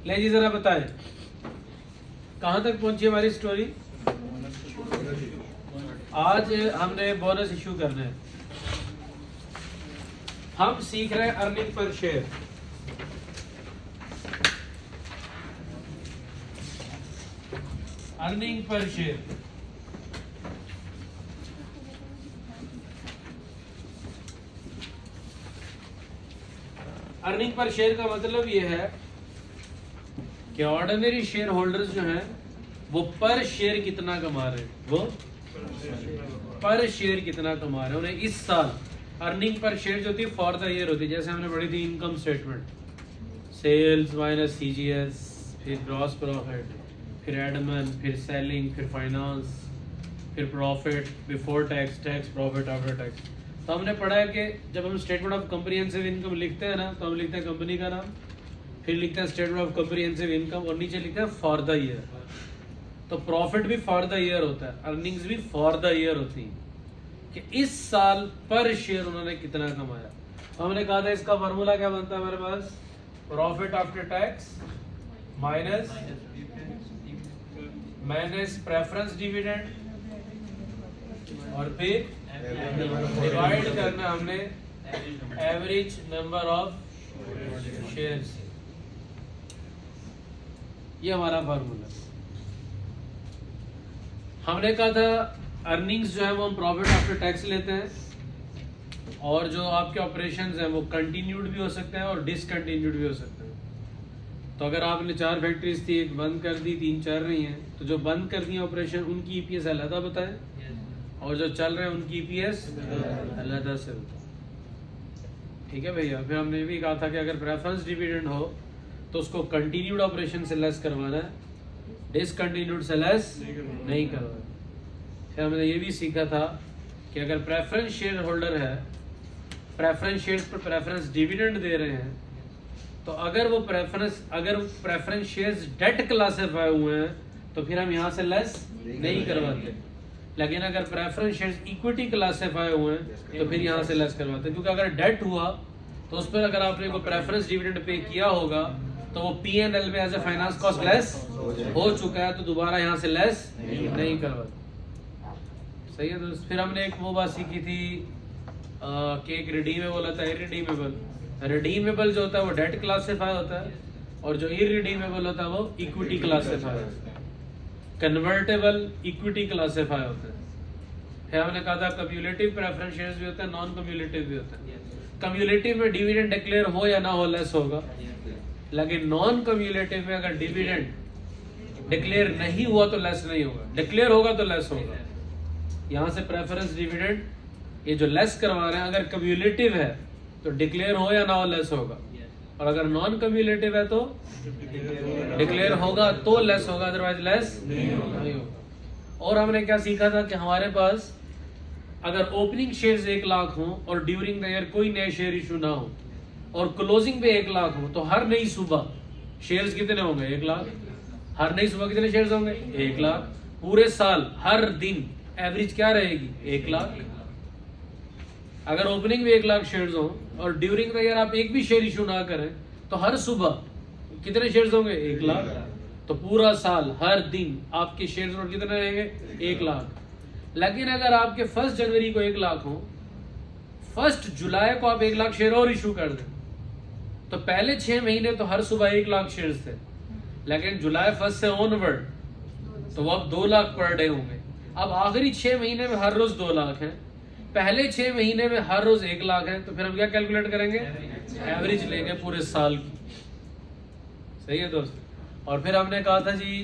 ले जी जरा बताएं कहां तक पहुंची हमारी स्टोरी। आज हमने बोनस इशू करना है। हम सीख रहे हैं earning per share. Earning per share earning per share का मतलब यह है कि ऑर्डिनरी शेयर होल्डर्स जो हैं वो पर शेयर कितना कमा रहे हैं, वो पर शेयर कितना कमा रहे हैं। उन्हें इस साल अर्निंग पर शेयर जो होती है फॉर द ईयर होती है। जैसे हमने पढ़ी थी income statement, sales minus CGS, फिर ग्रॉस प्रॉफिट, फिर एडमन, फिर सेलिंग, फिर फाइनेंस, फिर profit before tax, tax profit after tax. तो हमने पढ़ा है कि जब हम स्टेटमेंट ऑफ कम्प्रिहेंसिव इनकम लिखते हैं ना, तो हम लिखते हैं कंपनी का नाम, फिर लिखते हैं स्टेटमेंट ऑफ कम्प्रिहेंसिव इनकम और नीचे लिखते हैं फॉर द ईयर। तो प्रॉफिट भी फॉर द ईयर होता है, अर्निंग्स भी फॉर द ईयर होती है कि इस साल पर शेयर उन्होंने कितना कमाया। तो हमने कहा था इसका फार्मूला क्या बनता है हमारे पास, profit after tax minus preference dividend और फिर डिवाइड करना हमने एवरेज नंबर ऑफ शेयर्स। ये हमारा फार्मूला। हमने कहा था अर्निंग्स जो है वो हम प्रॉफिट आफ्टर टैक्स लेते हैं और जो आपके ऑपरेशंस हैं वो कंटिन्यूड भी हो सकते हैं और डिसकंटिन्यूड भी हो सकते हैं। तो अगर आपने 4 फैक्ट्रीज थी, एक बंद कर दी, 3 चल रही हैं, तो जो बंद कर दी ऑपरेशन उनकी ईपीएस अलग बताएं और जो चल रहे हैं उनकी ईपीएस अलग से बताएं। ठीक है भैया। फिर हमने भी कहा था कि अगर प्रेफरेंस डिविडेंड हो तो उसको कंटिन्यूड ऑपरेशन से लेस करवाना है, डिसकंटिन्यूड से लेस नहीं करवाना। फिर हमने ये भी सीखा था कि अगर प्रेफरेंस शेयर होल्डर है, प्रेफरेंस शेयर्स पर प्रेफरेंस डिविडेंड दे रहे हैं, तो अगर प्रेफरेंस शेयर्स डेट क्लासिफाई हुए हैं तो फिर हम यहाँ से लेस नहीं करवाते। लेकिन अगर प्रेफरेंस शेयर्स इक्विटी क्लासिफाई हुए हैं तो फिर यहाँ से लेस करवाते हैं, क्योंकि अगर डेट हुआ तो उस पर अगर आपने कोई प्रेफरेंस डिविडेंड पे किया होगा तो वो पीएनएल में as a finance cost less हो चुका है, तो दोबारा यहाँ से लेस नहीं करवाते। सही है दोस्त। फिर हमने एक वो बात सीखी थी कि एक रिडीमेबल होता है, इरिडीमेबल। रिडीमेबल जो होता है वो डेट क्लासिफाई होता है और जो इरिडीमेबल होता है वो इक्विटी क्लासिफाई होता है। कन्वर्टेबल इक्विटी क्लासिफाई होता है। फिर हमने कहा था कम्युलेटिव प्रेफरेंस शेयर्स भी होते हैं, नॉन कम्युलेटिव भी होते हैं। कम्युलेटिव में डिविडेंड डिक्लेयर हो या ना हो लेस होगा, लेकिन नॉन कम्युलेटिव में अगर डिविडेंड डिक्लेयर नहीं हुआ तो लेस नहीं होगा, डिक्लेयर होगा तो लेस होगा। यहाँ से प्रेफरेंस डिविडेंड ये जो लेस करवा रहे हैं अगर कम्युलेटिव है तो डिक्लेयर हो या ना हो लेस होगा, और अगर नॉन कम्युलेटिव है तो डिक्लेयर होगा तो लेस होगा, अदरवाइज लेस नहीं होगा। और हमने क्या सीखा था कि हमारे पास अगर ओपनिंग शेयर्स 1 लाख हो और ड्यूरिंग द ईयर कोई नए शेयर इशू ना हो और क्लोजिंग पे 1 लाख हो तो हर नई सुबह शेयर्स कितने होंगे, 1 लाख। हर नई सुबह कितने शेयर्स होंगे, 1 लाख। पूरे साल हर दिन एवरेज क्या रहेगी, 1 लाख। अगर ओपनिंग में 1 लाख शेयर्स हो और ड्यूरिंग द ईयर आप एक भी शेयर इशू ना करें तो हर सुबह कितने शेयर्स होंगे, 1 लाख। तो पूरा साल हर दिन आपके शेयर्स और कितने रहेंगे, 1 लाख। लेकिन अगर आपके 1 जनवरी को 1 लाख हो, 1 जुलाई को आप 1 लाख शेयर और इशू कर दें, तो पहले 6 महीने तो हर सुबह 1 लाख शेयर्स थे, लेकिन जुलाई 1 से ऑनवर्ड तो वो अब 2 लाख पर डे होंगे। अब आखिरी 6 महीने में हर रोज 2 लाख है, पहले 6 महीने में हर रोज 1 लाख है, तो फिर हम क्या कैलकुलेट करेंगे, एवरेज लेंगे पूरे साल की। सही है दोस्त। और फिर हमने कहा था जी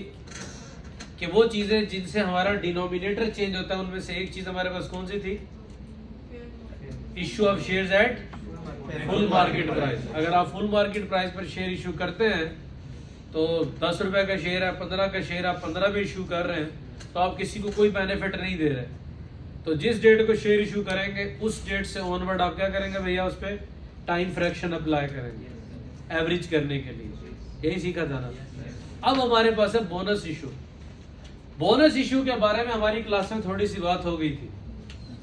कि वो चीजें जिनसे हमारा डिनोमिनेटर चेंज होता है उनमें से एक चीज हमारे पास कौन सी थी, issue of shares at full market price. अगर आप फुल मार्केट प्राइस पर शेयर इशू करते हैं तो 10 रुपए का शेयर है, 15 का शेयर आप 15 पे इशू कर रहे हैं तो आप किसी को कोई बेनिफिट नहीं दे रहे। तो जिस डेट को शेयर इशू करेंगे उस डेट से ऑनवर्ड आप क्या करेंगे भैया, उस पर टाइम फ्रैक्शन अप्लाई करेंगे एवरेज करने के लिए। यही सीखा था ना। अब हमारे पास है बोनस इशू। बोनस इशू के बारे में हमारी क्लास में थोड़ी सी बात हो गई थी।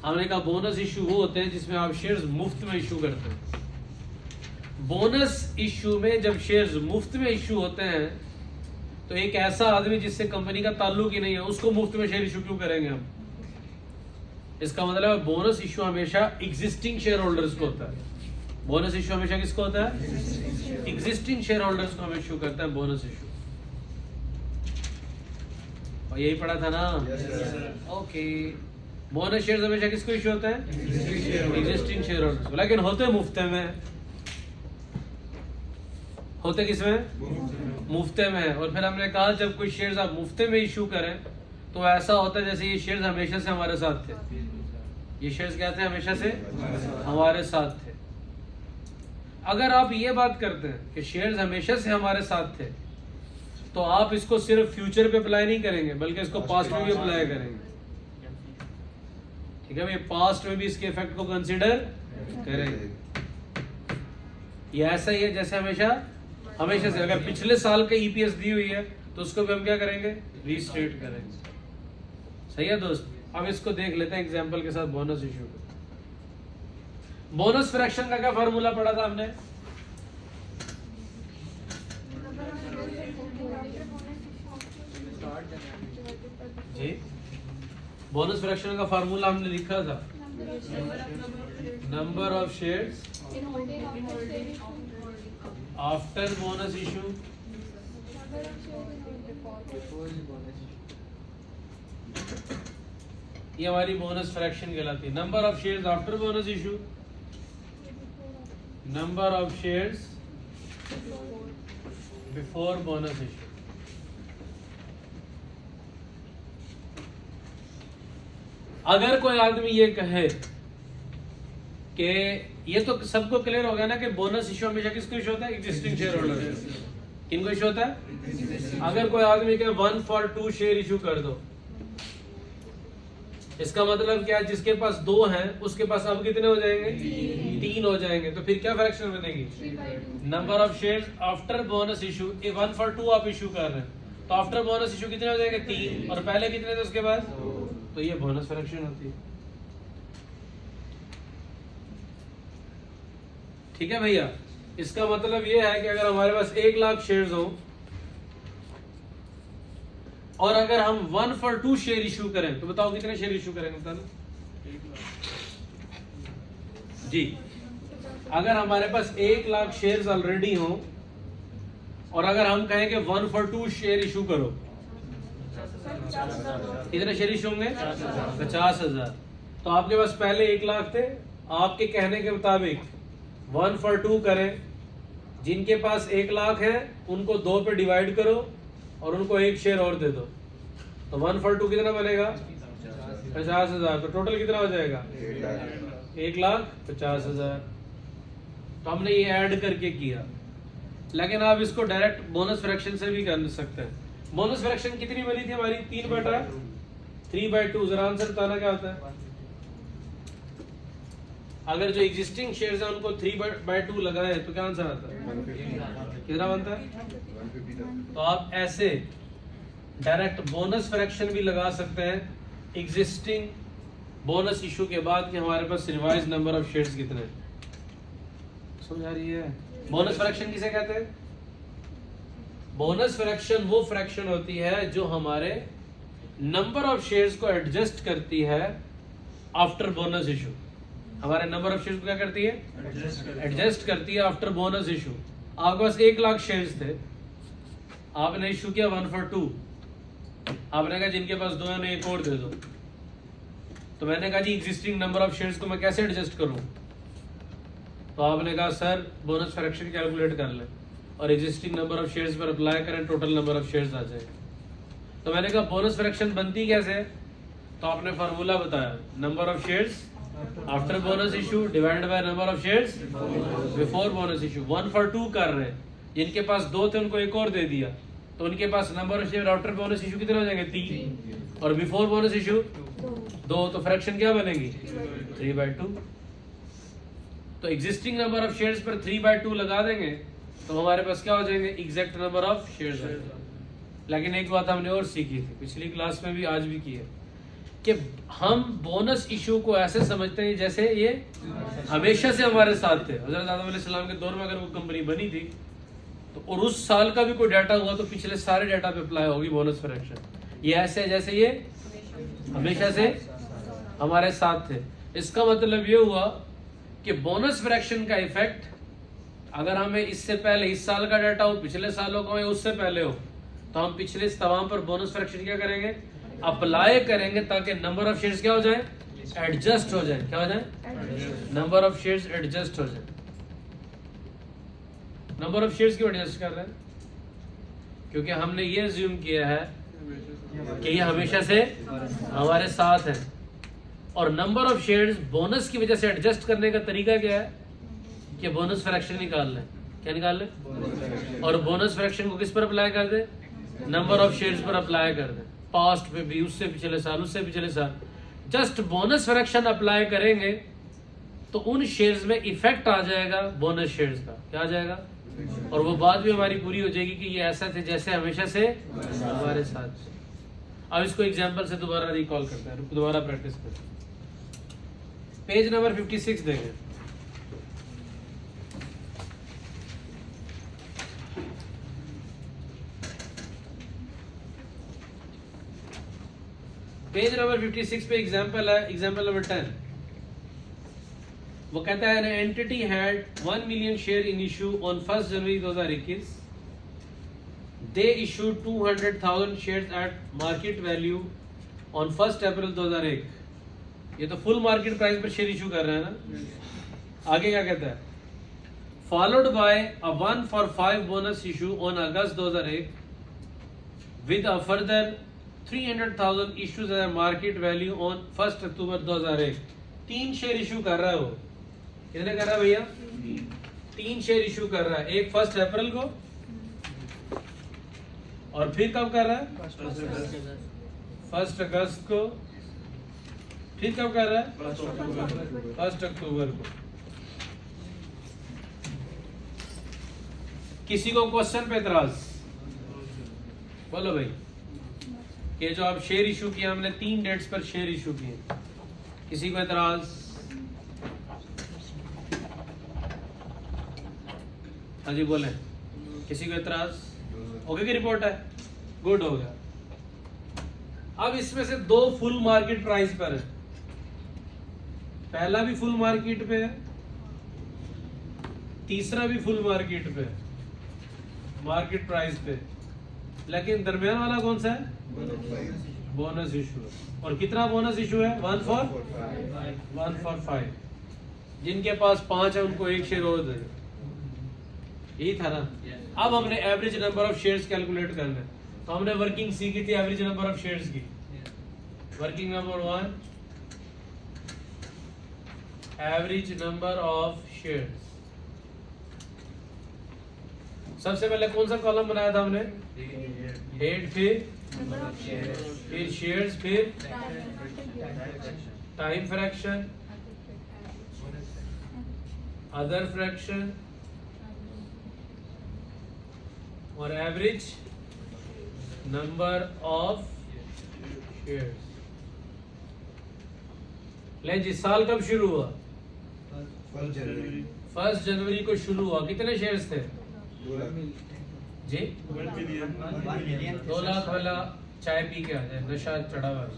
हमने कहा बोनस इशू वो होते हैं जिसमें आप शेयर्स मुफ्त में इशू करते हैं। बोनस इश्यू में जब शेयर्स मुफ्त में इश्यू होते हैं तो एक ऐसा आदमी जिससे कंपनी का ताल्लुक ही नहीं है उसको मुफ्त में शेयर इश्यू क्यों करेंगे हम? इसका मतलब है बोनस इश्यू हमेशा एग्जिस्टिंग शेयर होल्डर्स को होता है। बोनस इश्यू हमेशा किसको होता है? एग्जिस्टिंग शेयर होल्डर्स को हमें इश्यू करता है बोनस इश्यू। और यही पढ़ा था ना? ओके। बोनस शेयर हमेशा किसको इश्यू होता है? एग्जिस्टिंग शेयर होल्डर्स को। लेकिन होते मुफ्त में, होते किसमें? मुफ्ते में। और फिर हमने कहा जब कोई शेयर्स आप मुफ्ते में इश्यू करें तो ऐसा होता है जैसे ये शेयर्स हमेशा से हमारे साथ थे। ये शेयर्स क्या थे? हमेशा से हमारे साथ थे। अगर आप ये बात करते हैं कि शेयर्स हमेशा से हमारे साथ थे तो आप इसको सिर्फ फ्यूचर पे अप्लाई नहीं करेंगे बल्कि इसको पास्ट में भी अप्लाई करेंगे। ठीक है भाई, पास्ट में भी इसके इफेक्ट को कंसीडर करेंगे। ये ऐसा ही है जैसे हमेशा से अगर पिछले साल का ईपीएस दी हुई है तो उसको भी हम क्या करेंगे? रीस्टेट करेंगे। सही है दोस्त? अब इसको देख लेते हैं एग्जांपल के साथ बोनस इश्यू को। बोनस फ्रैक्शन का क्या फार्मूला पढ़ा था हमने? जी, बोनस फ्रैक्शन का फार्मूला हमने लिखा था number of shares after bonus issue ये हमारी बोनस फ्रैक्शन कहलाती है। Number of shares after bonus issue, number of shares before bonus issue. अगर कोई आदमी ये कहे कि ये तो सबको क्लियर हो गया ना कि बोनस इशू हमेशा किसको इशू होता है? Existing share holder. किनको इशू होता है? अगर कोई आदमी कहे 1/2 शेयर इशू कर दो, इसका मतलब क्या है? जिसके पास 2 हैं उसके पास अब कितने हो जाएंगे? 3 हो जाएंगे। तो फिर क्या फ्रैक्शन बनेगी? Number of shares after bonus issue. 1/2 आप इशू कर रहे हैं तो आफ्टर बोनस इशू कितने हो जाएंगे? 3। और पहले कितने थे उसके पास? तो ये बोनस फ्रैक्शन होती है। ठीक है भैया, इसका मतलब ये है कि अगर हमारे पास 1 लाख शेयर्स हो और अगर हम 1/2 शेयर इशू करें तो बताओ कितने शेयर इशू करेंगे? बताना जी। अगर हमारे पास 1 लाख शेयर्स ऑलरेडी हो और अगर हम कहें कि 1/2 शेयर इशू करो, कितने शेयर इशू होंगे? 50,000। तो आपके पास पहले 1 लाख थे, आपके कहने के मुताबिक 1/2 करें, जिनके पास 1 लाख है उनको 2 पे डिवाइड करो और उनको 1 शेयर और दे दो, तो 1/2 कितना बनेगा? 50,000। तो टोटल कितना हो जाएगा? 1,50,000। तो हमने ये ऐड करके किया। लेकिन आप इसको डायरेक्ट बोनस फ्रैक्शन से भी कर सकते हैं। बोनस फ्रैक्शन कितनी बनी थी हमारी? 3/2। जरा आंसर बताना क्या होता है? अगर जो एग्जिस्टिंग शेयर्स है उनको 3/2 लगाए तो क्या आंसर आता है? कितना बनता है? तो आप ऐसे डायरेक्ट बोनस फ्रैक्शन भी लगा सकते हैं एग्जिस्टिंग बोनस इशू के बाद कि हमारे पास रिवाइज नंबर ऑफ शेयर्स कितने हैं। समझ आ रही है? बोनस फ्रैक्शन किसे कहते हैं? बोनस फ्रैक्शन वो फ्रैक्शन होती है जो हमारे नंबर ऑफ शेयर्स को एडजस्ट करती है आफ्टर बोनस इशू। हमारे नंबर ऑफ शेयर्स को क्या करती है? एडजस्ट करती है आफ्टर बोनस इशू। आपके पास 1 लाख शेयर्स थे, आपने इशू किया 1/2। आपने कहा जिनके पास 2 है उन्हें 1 और दे दो। तो मैंने कहा जी एग्जिस्टिंग नंबर ऑफ शेयर्स को मैं कैसे एडजस्ट करूं? तो आपने कहा सर बोनस फ्रैक्शन कैलकुलेट कर लें और एग्जिस्टिंग नंबर ऑफ शेयर्स पर अप्लाई करें, टोटल नंबर ऑफ शेयर्स आ जाएगा। तो मैंने कहा बोनस फ्रैक्शन बनती कैसे है? तो आपने फार्मूला बताया number of shares after bonus issue divided by number of shares before bonus issue. 1/2 कर रहे हैं, जिनके पास 2 थे उनको 1 और दे दिया, तो उनके पास number of share after bonus issue कितने हो जाएंगे? 3। और बिफोर बोनस इशू 2। तो फ्रैक्शन क्या बनेगी? 3/2। तो एग्जिस्टिंग नंबर ऑफ शेयर्स पर 3/2 लगा देंगे तो हमारे पास क्या हो जाएंगे? Exact number of shares. लेकिन एक बात हमने और सीखी थी पिछली क्लास में भी, आज भी की है, कि हम बोनस इशू को ऐसे समझते हैं जैसे ये हमेशा से हमारे साथ थे। हज़रत आदम अलैहिस्सलाम के दौर में अगर वो कंपनी बनी थी तो और उस साल का भी कोई डाटा हुआ तो पिछले सारे डाटा पे अप्लाई होगी बोनस फ्रैक्शन। ये ऐसे है जैसे ये हमेशा से हमारे साथ थे। इसका मतलब ये हुआ कि बोनस फ्रैक्शन का इफेक्ट अगर हमें इससे पहले इस साल का डाटा हो, पिछले सालों का हो या उससे पहले हो, तो हम पिछले तमाम पर बोनस फ्रैक्शन क्या करेंगे, अप्लाई करेंगे, ताकि नंबर ऑफ शेयर्स क्या हो जाए, एडजस्ट हो जाए। क्या हो जाए, नंबर ऑफ शेयर्स एडजस्ट हो जाए। नंबर ऑफ शेयर्स क्यों एडजस्ट कर रहे हैं? क्योंकि हमने ये अज्यूम किया है कि ये हमेशा से हमारे साथ है। और नंबर ऑफ शेयर्स बोनस की वजह से एडजस्ट करने का तरीका क्या है कि बोनस फ्रैक्शन निकाल लें। क्या निकाल लें? और बोनस फ्रैक्शन को किस पर अप्लाई कर दे, नंबर ऑफ शेयर्स पर अप्लाई कर दे। पास्ट पे भी, उससे पिछले साल, उससे पिछले साल, जस्ट बोनस फ्रैक्शन अप्लाई करेंगे तो उन शेयर्स में इफेक्ट आ जाएगा बोनस शेयर्स का। क्या आ जाएगा? और वो बात भी हमारी पूरी हो जाएगी कि ये ऐसा थे जैसे हमेशा से हमारे साथ। अब इसको एग्जांपल से दोबारा रिकॉल करते हैं, दोबारा प्रैक्टिस करते हैं। पेज नंबर 56 देखें। पेज नंबर 56 पे एग्जांपल है, एग्जांपल नंबर 10। वो कहता है, an entity had 1 million share in issue on 1 January 2021। They issued 200,000 shares at market value on 1 अप्रैल 2001। ये तो फुल मार्केट प्राइस पर शेयर इशू कर रहे हैं ना। आगे क्या कहता है, followed by a 1-for-5 bonus issue on August 2001 with a further 300,000 issues at market value on 1 October 2001। 3 share issue कर रहा है वो। कितने कर रहा है भैया? 3 शेयर इशू कर रहा है। एक 1 अप्रैल को, और फिर कब कर रहा है? 1 अगस्त को। फिर कब कर रहा है? 1 अक्टूबर को। किसी को क्वेश्चन पे एतराज? बोलो भाई। कि जो आप शेयर इशू किया, हमने 3 डेट्स पर शेयर इशू किए, किसी को एतराज? हाँ जी बोले, किसी को एतराज? ओके की रिपोर्ट है, गुड हो गया। अब इसमें से 2 फुल मार्केट प्राइस पर है। पहला भी फुल मार्केट पे है, तीसरा भी फुल मार्केट पे है, मार्केट प्राइस पे। लेकिन दरमियान वाला कौन सा है? बोनस इशू है। और कितना बोनस इशू है? 1-for-5। जिनके पास 5 है उनको 1 शेयर और दे दो। यही था ना। अब हमने average number of shares calculate करना है। तो हमने वर्किंग सीखी थी एवरेज नंबर ऑफ शेयर्स की। Working number 1, average number of shares. सबसे पहले कौन सा कॉलम बनाया था हमने? हेड, फिर शेयर्स, फिर टाइम फ्रैक्शन, अदर फ्रैक्शन और एवरेज नंबर ऑफ शेयर्स। ले जी, साल कब शुरू हुआ? 1 जनवरी को शुरू हुआ। कितने शेयर्स थे जी? 2 लाख वाला चाय पी के आ जाए, नशा चढ़ा हुआ।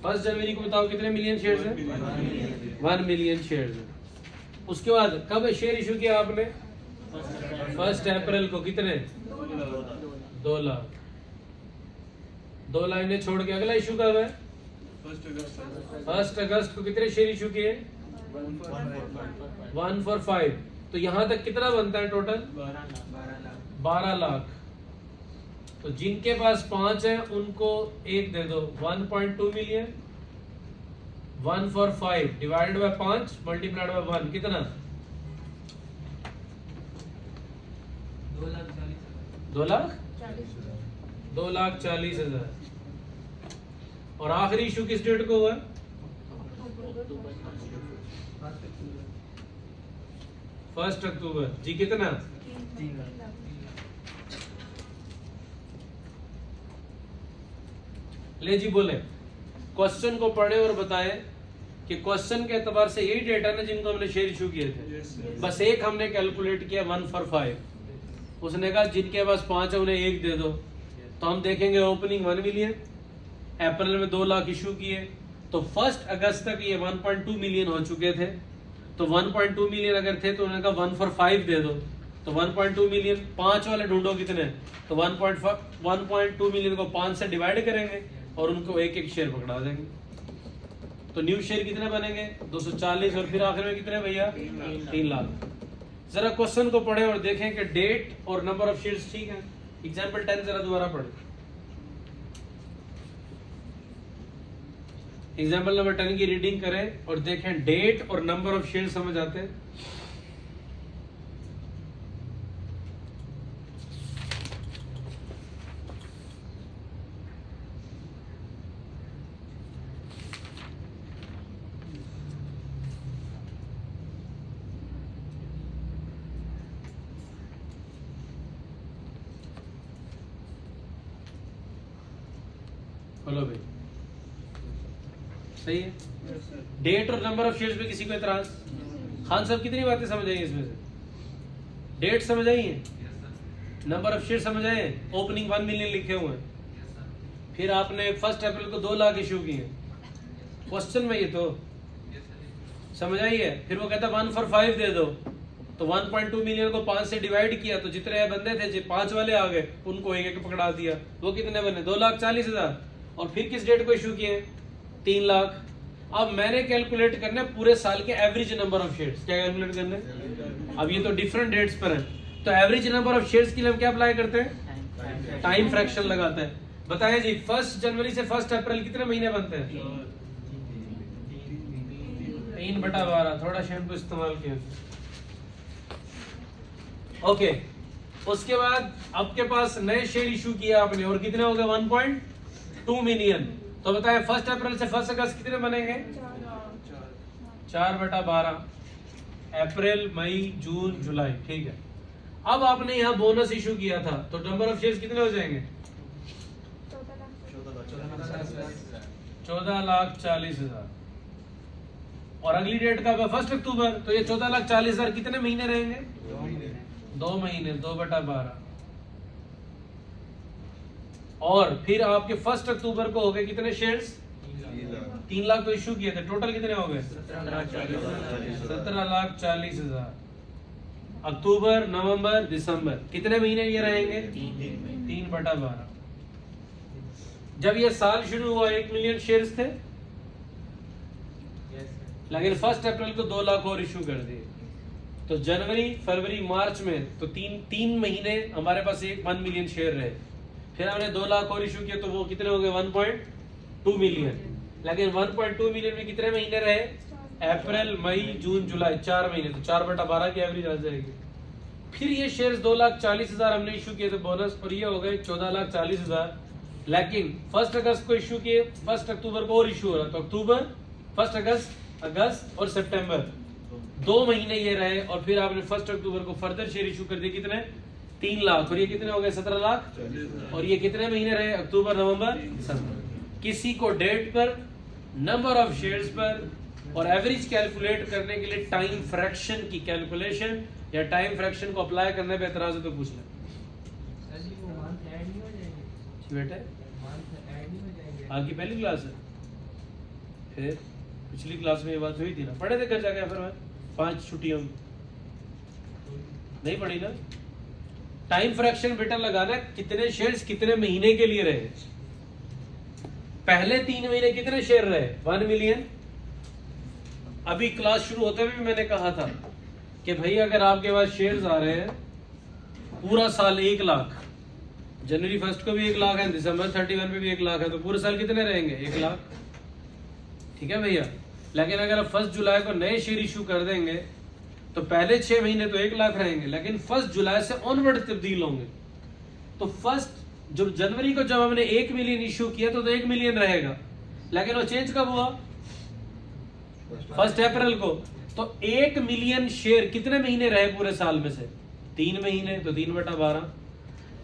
1 जनवरी को बताओ कितने मिलियन शेयर्स हैं? 1 मिलियन शेयर्स है। उसके बाद कब शेयर इशू किया आपने? 1 अप्रैल को। कितने? 2 लाख। 2 लाइनें छोड़ के अगला इशू कब है? 1 अगस्त को। कितने शेयर इशू किए? 1-for-5। तो यहां तक कितना बनता है टोटल? 12 लाख। तो जिनके पास 5 है उनको 1 दे दो, 1.2 million. 1-for-5 divided by 5 multiplied by 1 कितना? 2,40,000। और आखिरी इशू किस डेट को हुआ? 1 अक्टूबर। जी कितना? 3 लाख। ले जी बोले। क्वेश्चन को पढ़े और बताए कि क्वेश्चन के एतबार से यही डेटा ना जिनको हमने शेयर इशू किए थे। बस एक हमने कैलकुलेट किया 1 for 5। उसने कहा जिनके पास 5 है उन्हें 1 दे दो। तो हम देखेंगे ओपनिंग 1 मिलियन, अप्रैल में 2 लाख इशू किए, तो 1 अगस्त तक ये 1.2 मिलियन हो चुके थे। तो 1.2 मिलियन अगर थे तो उन्होंने कहा 1 for 5 दे दो। तो 1.2 मिलियन 5 वाले ढूंढो कितने, तो 1.2 मिलियन को 5 से डिवाइड करेंगे और उनको एक एक शेयर पकड़ा देंगे। तो न्यू शेयर कितने बनेंगे 240 और फिर आखिर में कितने भैया 3 लाख। जरा क्वेश्चन को पढ़े और देखें कि डेट और नंबर ऑफ शेयर्स ठीक है। एग्जाम्पल 10 जरा दोबारा पढ़े। एग्जाम्पल नंबर 10 की रीडिंग करें और देखें डेट और नंबर ऑफ शेयर समझ आते हैं। बोलो भाई सही है। डेट और नंबर ऑफ शेयर्स पे किसी को एतराज? खान साहब कितनी बातें समझ आई इसमें से? डेट समझ आई है, नंबर ऑफ शेयर समझ आए, ओपनिंग 1 मिलियन लिखे हुए हैं, फिर आपने 1 अप्रैल को 2 लाख इशू किए क्वेश्चन में, ये तो समझ आई है। फिर वो कहता 1 for 5 दे दो, तो 1.2 मिलियन को 5 से डिवाइड किया तो जितने बंदे थे 5 वाले आ गए, उनको एक एक पकड़ा दिया। वो कितने बने 2,40,000। और फिर किस डेट को इशू किए 3 लाख। अब मैंने कैलकुलेट करना है पूरे साल के एवरेज नंबर ऑफ शेयर्स। क्या कैलकुलेट करना है? अब ये तो डिफरेंट डेट्स पर है, तो एवरेज नंबर ऑफ शेयर्स के लिए हम क्या अप्लाई करते हैं? टाइम फ्रैक्शन लगाते हैं। बताएं जी 1 जनवरी से 1 अप्रैल कितने महीने बनते हैं? 3/12। थोड़ा शैम्पू इस्तेमाल किया। ओके, उसके बाद आपके पास नए शेयर इशू किया आपने और कितने हो गए 1.2 मिलियन। तो बताएं 1 अप्रैल से 1 अगस्त कितने बनेंगे? 4/12। अप्रैल, मई, जून, जुलाई, ठीक है। अब आपने यहाँ बोनस इशू किया था, तो नंबर ऑफ शेयर्स कितने हो जाएंगे? 14,40,000। और अगली डेट का 1 अक्टूबर, तो ये 14,40,000 कितने महीने रहेंगे? 2 महीने, 2/12। और फिर आपके 1 अक्टूबर को हो गए कितने शेयर्स? 3 लाख तो इशू किए थे, टोटल कितने हो गए? 17,40,000। अक्टूबर, नवंबर, दिसंबर, कितने महीने ये रहेंगे? 3/12। जब ये साल शुरू हुआ 1 मिलियन शेयर्स थे, लेकिन 1 अप्रैल को 2 लाख और इशू कर दिए। तो जनवरी, फरवरी, मार्च में तो तीन महीने हमारे पास 1 मिलियन शेयर रहे। फिर हमने 2 लाख और इशू किया, तो वो कितने हो गए 1.2 मिलियन। लेकिन 1.2 मिलियन में कितने महीने रहे? अप्रैल, मई, जून, जुलाई, 4 महीने। तो 4/12 की एवरेज आ जाएगी। फिर ये शेयर्स 2,40,000 हमने इशू किए थे बोनस, और ये हो गए 14,40,000। लेकिन 1 अगस्त को इशू किए, 1 अक्टूबर को और इशू हो रहा, तो अक्टूबर, 1 अगस्त और सितंबर 2 महीने ये रहे। और फिर आपने 1 अक्टूबर को फर्दर शेयर इशू कर दिए, कितने? 3 लाख। और ये कितने हो गए? 17 लाख। और ये कितने महीने रहे? अक्टूबर, नवंबर, दिसंबर। किसी को डेट पर, नंबर ऑफ शेयर्स पर और एवरेज कैलकुलेट करने के लिए टाइम फ्रैक्शन की कैलकुलेशन या टाइम फ्रैक्शन को अप्लाई करने पे एतराज है तो पूछ लें। बेटा आपकी पहली क्लास है, फिर पिछली क्लास में ये बात हुई थी ना, पढ़े थे घर जाके? फिर मैं 5 छुट्टियों में नहीं पढ़ी ना। टाइम फ्रैक्शन बेटा लगाना कितने शेयर्स कितने महीने के लिए रहे। पहले 3 महीने कितने शेयर रहे? 1 मिलियन। अभी क्लास शुरू होते हुए भी मैंने कहा था कि भाई अगर आपके पास शेयर्स आ रहे हैं पूरा साल 1 लाख, जनवरी 1 को भी 1 लाख है, दिसंबर 31 पे भी 1 लाख है, तो पूरे साल कितने रहेंगे? 1 लाख। ठीक है भैया। लेकिन अगर आप 1 जुलाई को नए शेयर इशू कर देंगे तो पहले 6 महीने तो 1 लाख रहेंगे, लेकिन 1 जुलाई से ऑनवर्ड तब्दील होंगे। तो जब जनवरी को जब हमने 1 मिलियन इशू किया तो 1 मिलियन रहेगा, लेकिन वो चेंज कब हुआ? 1 अप्रैल को। तो 1 मिलियन शेयर कितने महीने रहे पूरे साल में से? 3 महीने, तो 3/12।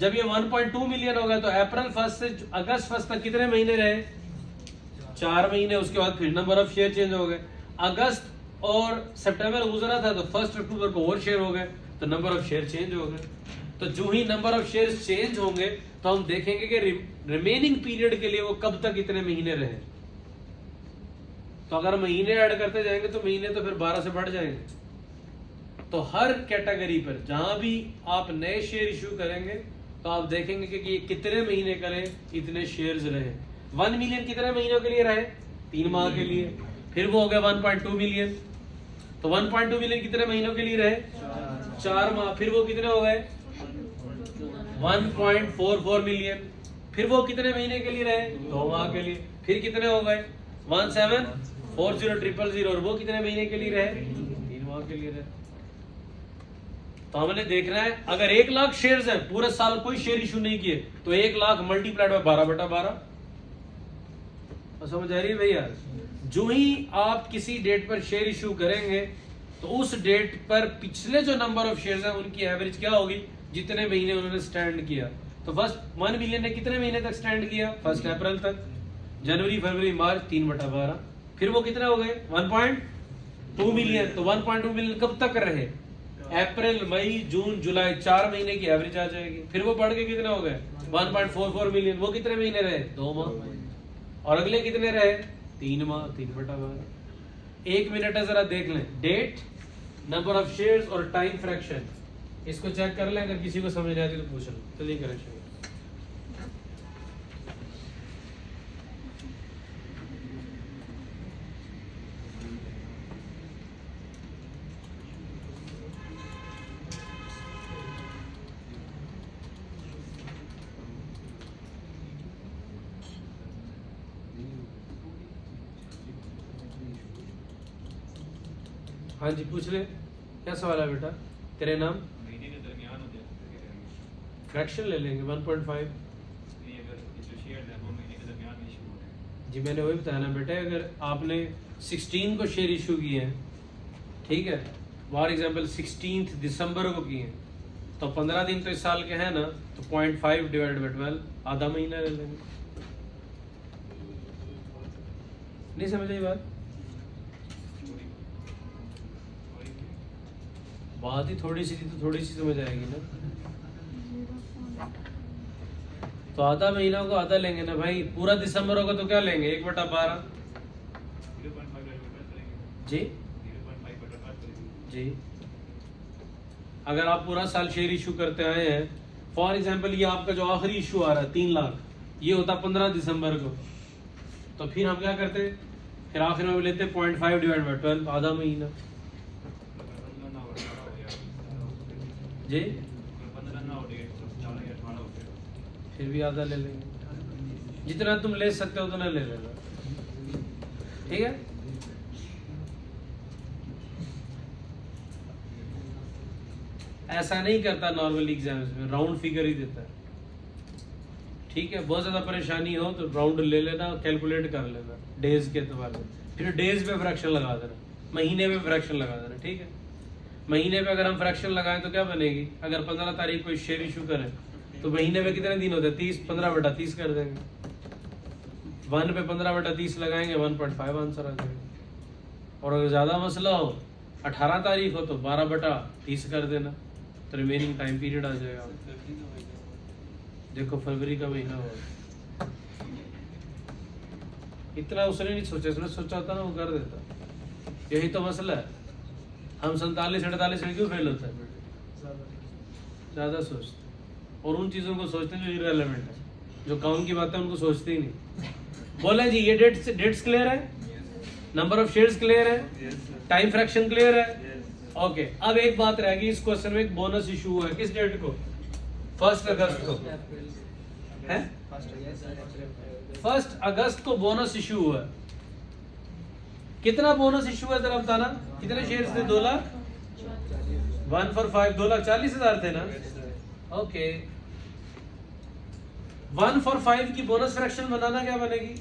जब ये 1.2 मिलियन हो गया तो अप्रैल 1 से अगस्त 1 तक कितने महीने रहे? 4 महीने, उसके बाद फिर नंबर ऑफ शेयर चेंज हो गए। अगस्त और सितंबर गुजरा था तो 1 अक्टूबर को और शेयर हो गए, तो नंबर ऑफ शेयर चेंज हो गए। तो जो ही नंबर ऑफ शेयर चेंज होंगे तो हम देखेंगे कि रिमेनिंग पीरियड के लिए वो कब तक इतने महीने रहे। तो अगर महीने ऐड करते जाएंगे तो महीने तो फिर 12 से बढ़ जाएंगे। तो हर कैटेगरी पर जहां भी आप नए शेयर इशू करेंगे तो आप देखेंगे कि कितने महीने करे, इतने शेयर्स रहे। 1 मिलियन कितने महीनों के लिए रहे? 3 माह के लिए। फिर वो हो गया 1.2 मिलियन, तो 1.2 मिलियन कितने महीनों के लिए रहे? 4 माह। फिर वो कितने हो गए? 1.44 मिलियन। फिर वो कितने महीने के लिए रहे? 2 माह के लिए। फिर कितने हो गए? 1,740,000 और वो कितने महीने के लिए रहे? 3 माह के लिए रहे। तो हमने देखना है अगर 1 लाख शेयर्स है, पूरे साल कोई शेयर इशू नहीं किए, तो 1 लाख मल्टीप्लाइड बाय 12/12। समझ आ रही है भैया? जो ही आप किसी डेट पर शेयर इशू करेंगे तो उस डेट पर पिछले जो नंबर ऑफ शेयर्स हैं उनकी एवरेज क्या होगी, जितने महीने उन्होंने स्टैंड किया। तो फर्स्ट 1 मिलियन ने कितने महीने तक स्टैंड किया? 1 अप्रैल तक। जनवरी, फरवरी, मार्च 3/12। फिर वो कितने हो गए? 1.2 मिलियन। तो 1.2 मिलियन कब तक रहे? अप्रैल, मई, जून, जुलाई, 4 महीने की एवरेज आ जाएगी। फिर वो बढ़ के कितने हो गए? 1.44 मिलियन। वो कितने महीने रहे? 2 माह। और अगले कितने रहे? 3 माह। 3/12। 1 मिनट है, जरा देख लें। डेट, नंबर ऑफ शेयर्स और टाइम फ्रैक्शन, इसको चेक कर लें। अगर किसी को समझ नहीं आती तो पूछ लो। चलिए करेक्शन। हाँ जी, पूछ ले, क्या सवाल है बेटा? तेरे नाम? महीने के दरमियान हो जाए फ्रैक्शन ले लेंगे 1.5। नहीं, अगर जो शेयर है वो महीने के दरमियान में इशू हो रहे हैं। जी मैंने वही बताया ना बेटा, अगर आपने 16 को शेयर इशू किए हैं, ठीक है, फॉर एग्जांपल 16 दिसंबर को किए हैं, तो 15 दिन तो इस साल के हैं ना, तो 0.5 डिवाइडेड बाय 12, आधा महीना ले लेंगे। नहीं समझ आई बात? बात ही थोड़ी सी थी तो थोड़ी सी समझ आएगी ना। तो आधा महीना को आधा लेंगे ना भाई। पूरा दिसंबर होगा तो क्या लेंगे? 1/12। 0.5 जी 0.5 जी। अगर आप पूरा साल शेयर इशू करते आए हैं, फॉर एग्जांपल ये आपका जो आखिरी इशू आ रहा है 3 लाख, ये होता 15 दिसंबर को, तो फिर हम क्या करते? फिर आखिर में लेते 0.5 डिवाइड बाय 12, आधा महीना। जी 15 ना हो गए, 14 या 18 हो गए। फिर भी आधा ले लेंगे। जितना तुम ले सकते हो उतना ले लेना, ठीक है? ऐसा नहीं करता नॉर्मल एग्जाम्स में, राउंड फिगर ही देता है, ठीक है? बहुत ज्यादा परेशानी हो तो राउंड ले लेना, कैलकुलेट कर लेना डेज के एतबार से। फिर डेज पे फ्रैक्शन लगा देना, महीने में फ्रैक्शन लगा देना, ठीक है? महीने पे अगर हम फ्रैक्शन लगाएं तो क्या बनेगी? अगर 15 तारीख को शेयर इशू करें तो महीने में कितने दिन होते हैं? 30। 15/30 कर देंगे। 1 पे 15/30 लगाएंगे, 1.5 आंसर आ जाएगा। और अगर ज्यादा मसला हो, 18 तारीख हो, तो 12/30 कर देना, तो रिमेनिंग टाइम पीरियड आ जाएगा। देखो फरवरी का महीना हो, इतना उसने नहीं सोचा, उसने सोचा होता ना वो कर देता। यही तो मसला है, हम 47-48 में क्यों फेल होता है? ज्यादा सोचते और उन चीजों को सोचते हैं जो इररिलेवेंट है, जो काम की बात है उनको सोचते ही नहीं। बोला जी ये डेट्स क्लियर है, नंबर ऑफ शेयर्स क्लियर है, टाइम फ्रैक्शन क्लियर है, ओके। अब एक बात रह गई, इस क्वेश्चन में एक बोनस इशू हुआ है। किस डेट को? 1 अगस्त को है। 1 अगस्त को बोनस इशू हुआ है। कितना बोनस इशू है जरा बताना? कितने शेयर्स थे? 2 लाख। 1 for 5, 2,40,000 थे ना, ओके। 1 for 5 की बोनस फ्रैक्शन बनाना क्या बनेगी?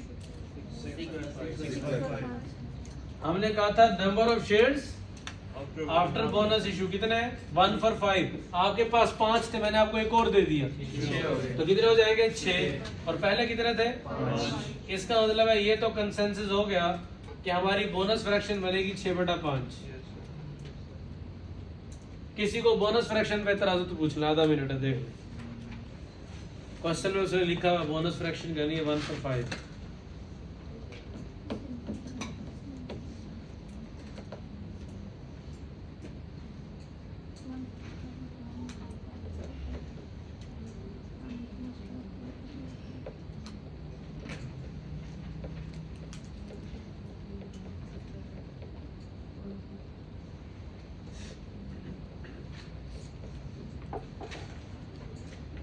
हमने कहा था number of shares after bonus issue कितने हैं 1 for 5। आपके पास 5 थे, मैंने आपको एक और दे दिया तो कितने हो जाएंगे 6 और पहले कितने थे 5। इसका मतलब है ये तो कंसेंसस हो गया कि हमारी बोनस फ्रैक्शन बनेगी 6/5। किसी को बोनस फ्रैक्शन पे एतराज हो तो पूछ लो, आधा मिनट है, देख लो क्वेश्चन में उसने लिखा हुआ बोनस फ्रैक्शन करनी है 1 for 5।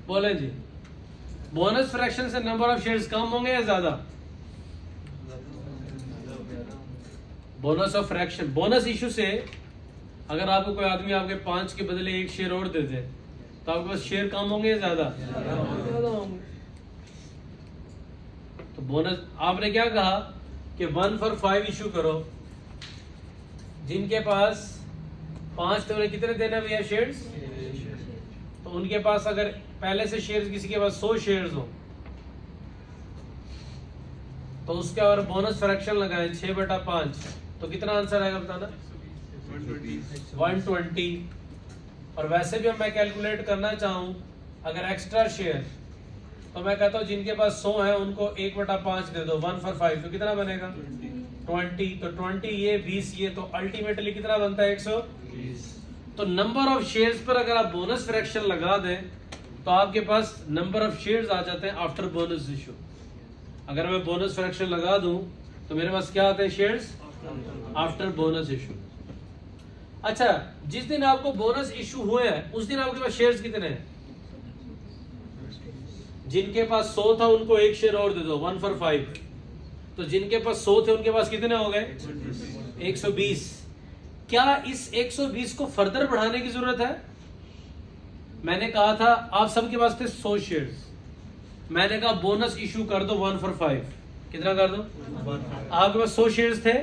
बोले जी बोनस फ्रैक्शन से नंबर ऑफ शेयर्स कम होंगे या ज्यादा? Bonus of fraction, bonus issue से अगर आपको कोई आदमी आपके 5 के बदले 1 शेयर और दे दे तो आपके पास शेयर कम होंगे या ज्यादा? ज्यादा होंगे। तो बोनस आपने क्या कहा कि 1 for 5 इशू करो, जिनके पास 5 थे उन्हें कितने देना भैया शेयर्स? तो उनके पास अगर पहले से शेयर्स किसी के पास 100 शेयर्स हो तो उसके और बोनस फ्रैक्शन लगाएं 6/5 तो कितना आंसर आएगा बताना? 120। और वैसे भी मैं कैलकुलेट करना चाहूं अगर एक्स्ट्रा शेयर तो मैं कहता हूं जिनके पास 100 है उनको 1/5 दे दो 1 for 5 तो कितना बनेगा 20। तो 20 ये 20 ये तो अल्टीमेटली कितना बनता है 120। तो नंबर ऑफ शेयर्स पर अगर आप बोनस फ्रैक्शन लगा दें तो आपके पास नंबर ऑफ शेयर्स आ जाते हैं आफ्टर बोनस इशू। अगर मैं बोनस फ्रैक्शन लगा दूं तो मेरे पास क्या आते हैं शेयर्स आफ्टर बोनस इशू। अच्छा, जिस दिन आपको बोनस इशू हुए हैं उस दिन आपके पास शेयर्स कितने हैं? जिनके पास 100 था उनको 1 शेयर और दे दो 1 for 5। तो जिनके पास 100 थे उनके पास कितने हो गए 120। क्या इस 120 को फर्दर बढ़ाने की जरूरत है? मैंने कहा था आप सबके पास थे 100 शेयर्स, मैंने कहा बोनस इशू कर दो 1 for 5। कितना कर दो? आपके पास 100 शेयर्स थे,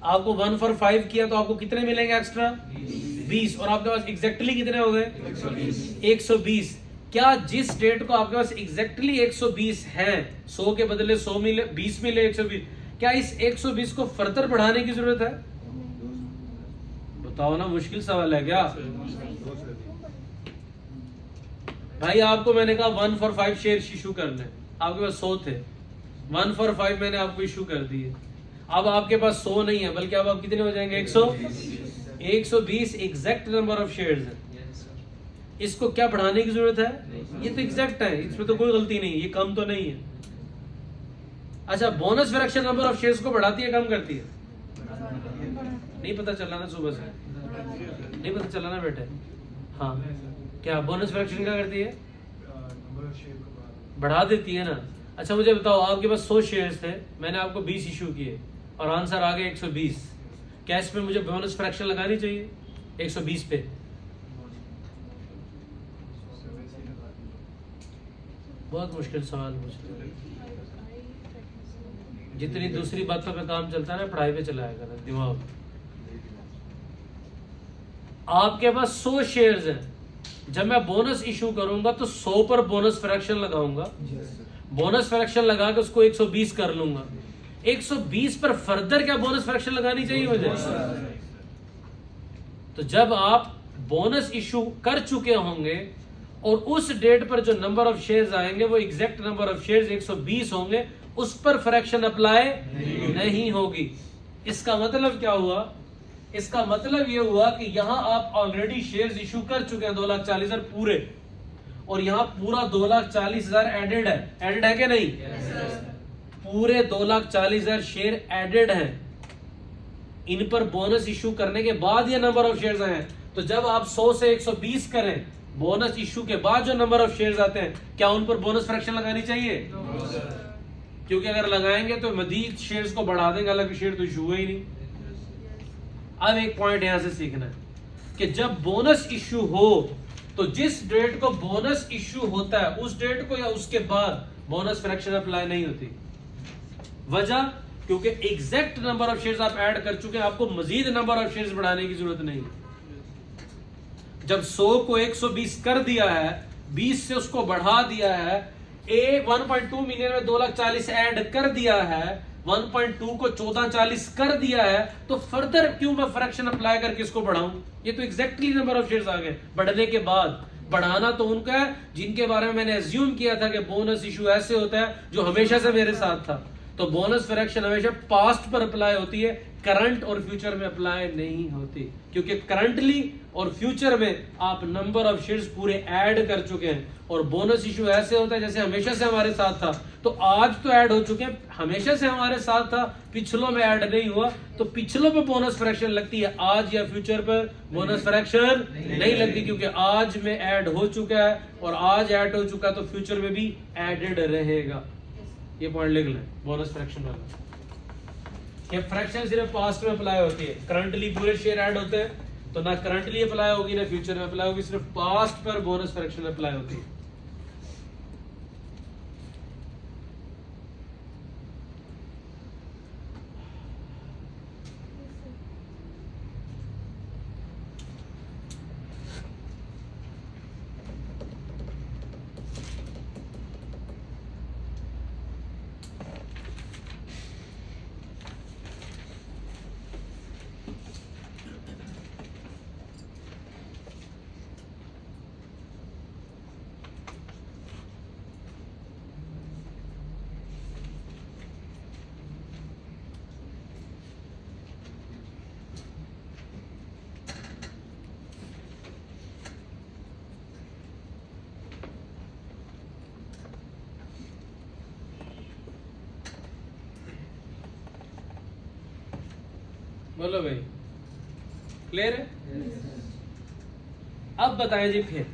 आपको 1 for 5 किया तो आपको कितने मिलेंगे एक्स्ट्रा 20 और आपके पास एग्जैक्टली कितने हो गए 120। क्या जिस डेट को आपके पास एग्जैक्टली 120 है 100 के बदले 100 मिले 20 मिले 120, क्या इस 120 को फर्दर बढ़ाने की जरूरत है? बताओ ना, मुश्किल सवाल है क्या भाई? आपको मैंने कहा 1 for 5 शेयर इशू करने, आपके पास 100 थे 1 for 5 मैंने आपको इशू कर दिए। अब आपके पास 100 नहीं है बल्कि अब आप कितने हो जाएंगे 120 एग्जैक्ट नंबर ऑफ शेयर्स है। इसको क्या बढ़ाने की जरूरत है? ये तो एग्जैक्ट है, इसमें तो कोई गलती नहीं, ये कम तो नहीं है। अच्छा, bonus fraction number of shares को बढ़ाती है कम करती है? नहीं पता चला ना सुबह से, नहीं पता चला ना बेटे? हाँ, क्या बोनस फ्रैक्शन क्या करती है? बढ़ा देती है ना। अच्छा मुझे बताओ, आपके पास 100 शेयर्स थे, मैंने आपको 20 इशू किए और आंसर आ गया 120। क्या इसमें मुझे बोनस फ्रैक्शन लगानी चाहिए 120 पे? बहुत मुश्किल सवाल पूछते हैं। जितनी दूसरी बातों पे काम चलता है ना, पढ़ाई पे चलाया कर दिमाग। आपके पास 100 शेयर्स हैं, जब मैं बोनस इशू करूंगा तो 100 पर बोनस फ्रैक्शन लगाऊंगा, बोनस फ्रैक्शन लगा के उसको 120 कर लूंगा। 120 पर फर्दर क्या बोनस फ्रैक्शन लगानी चाहिए मुझे? तो जब आप बोनस इशू कर चुके होंगे और उस डेट पर जो नंबर ऑफ शेयर्स आएंगे वो एग्जैक्ट नंबर ऑफ शेयर्स 120 होंगे, उस पर फ्रैक्शन अप्लाई नहीं होगी। इसका मतलब क्या हुआ? इसका मतलब ये हुआ कि यहां आप ऑलरेडी शेयर्स इशू कर चुके हैं 2,40,000 पूरे, और यहां पूरा 2,40,000 एडेड है। एडेड है कि नहीं? पूरे 2,40,000 शेयर एडेड हैं। इन पर बोनस इशू करने के बाद ये नंबर ऑफ शेयर्स आए हैं। तो जब आप 100 से 120 करें, बोनस इशू के बाद जो नंबर ऑफ शेयर्स आते हैं, क्या उन पर बोनस फ्रैक्शन लगानी चाहिए? क्योंकि अगर लगाएंगे तो मजीद शेयर्स को बढ़ा देंगे, हालांकि शेयर तो इशू हुए ही नहीं। अब एक पॉइंट यहां से सीखना है कि जब बोनस इशू हो तो जिस डेट को बोनस इशू होता है उस डेट को या उसके बाद बोनस फ्रैक्शन अप्लाई नहीं होती। वजह क्योंकि एग्जैक्ट नंबर ऑफ शेयर्स आप ऐड कर चुके हैं, आपको मजीद नंबर ऑफ शेयर्स बढ़ाने की जरूरत नहीं। जब 100 को 120 कर दिया है, 20 से उसको बढ़ा दिया है, 1.2 मिलियन में 2,40,000 ऐड कर दिया है, 1.2 को 1440 कर दिया है, तो फर्दर क्यों मैं फ्रैक्शन अप्लाई करके इसको बढ़ाऊं? ये तो एग्जैक्टली नंबर ऑफ शेयर्स आ गए। बढ़ने के बाद बढ़ाना तो उनका है जिनके बारे में मैंने एज्यूम किया था कि बोनस इशू ऐसे होता है, जो हमेशा से मेरे साथ था। तो बोनस फ्रैक्शन हमेशा पास्ट पर अप्लाई होती है, करंट और फ्यूचर में अप्लाई नहीं होती, क्योंकि करंटली और फ्यूचर में आप नंबर ऑफ शेयर्स पूरे ऐड कर चुके हैं। और बोनस इशू ऐसे होता है जैसे हमेशा से हमारे साथ था, तो आज तो ऐड हो चुके हैं, हमेशा से हमारे साथ था, पिछलों में ऐड नहीं हुआ, तो पिछलों पे बोनस फ्रैक्शन लगती है, आज या फ्यूचर पर बोनस फ्रैक्शन नहीं लगती, क्योंकि आज में ऐड हो चुका है और आज ऐड हो चुका तो फ्यूचर में भी एडेड रहेगा। ये पॉइंट लिख लें, बोनस फ्रैक्शन वाला। ये फ्रैक्शन सिर्फ पास्ट में अप्लाई होती है, करंटली पूरे शेयर ऐड होते हैं तो ना करंटली अप्लाई होगी ना फ्यूचर में अप्लाई होगी, सिर्फ पास्ट पर बोनस फ्रैक्शन अप्लाई होती है। बोलो भाई, क्लियर है? अब बताएं जी, फिर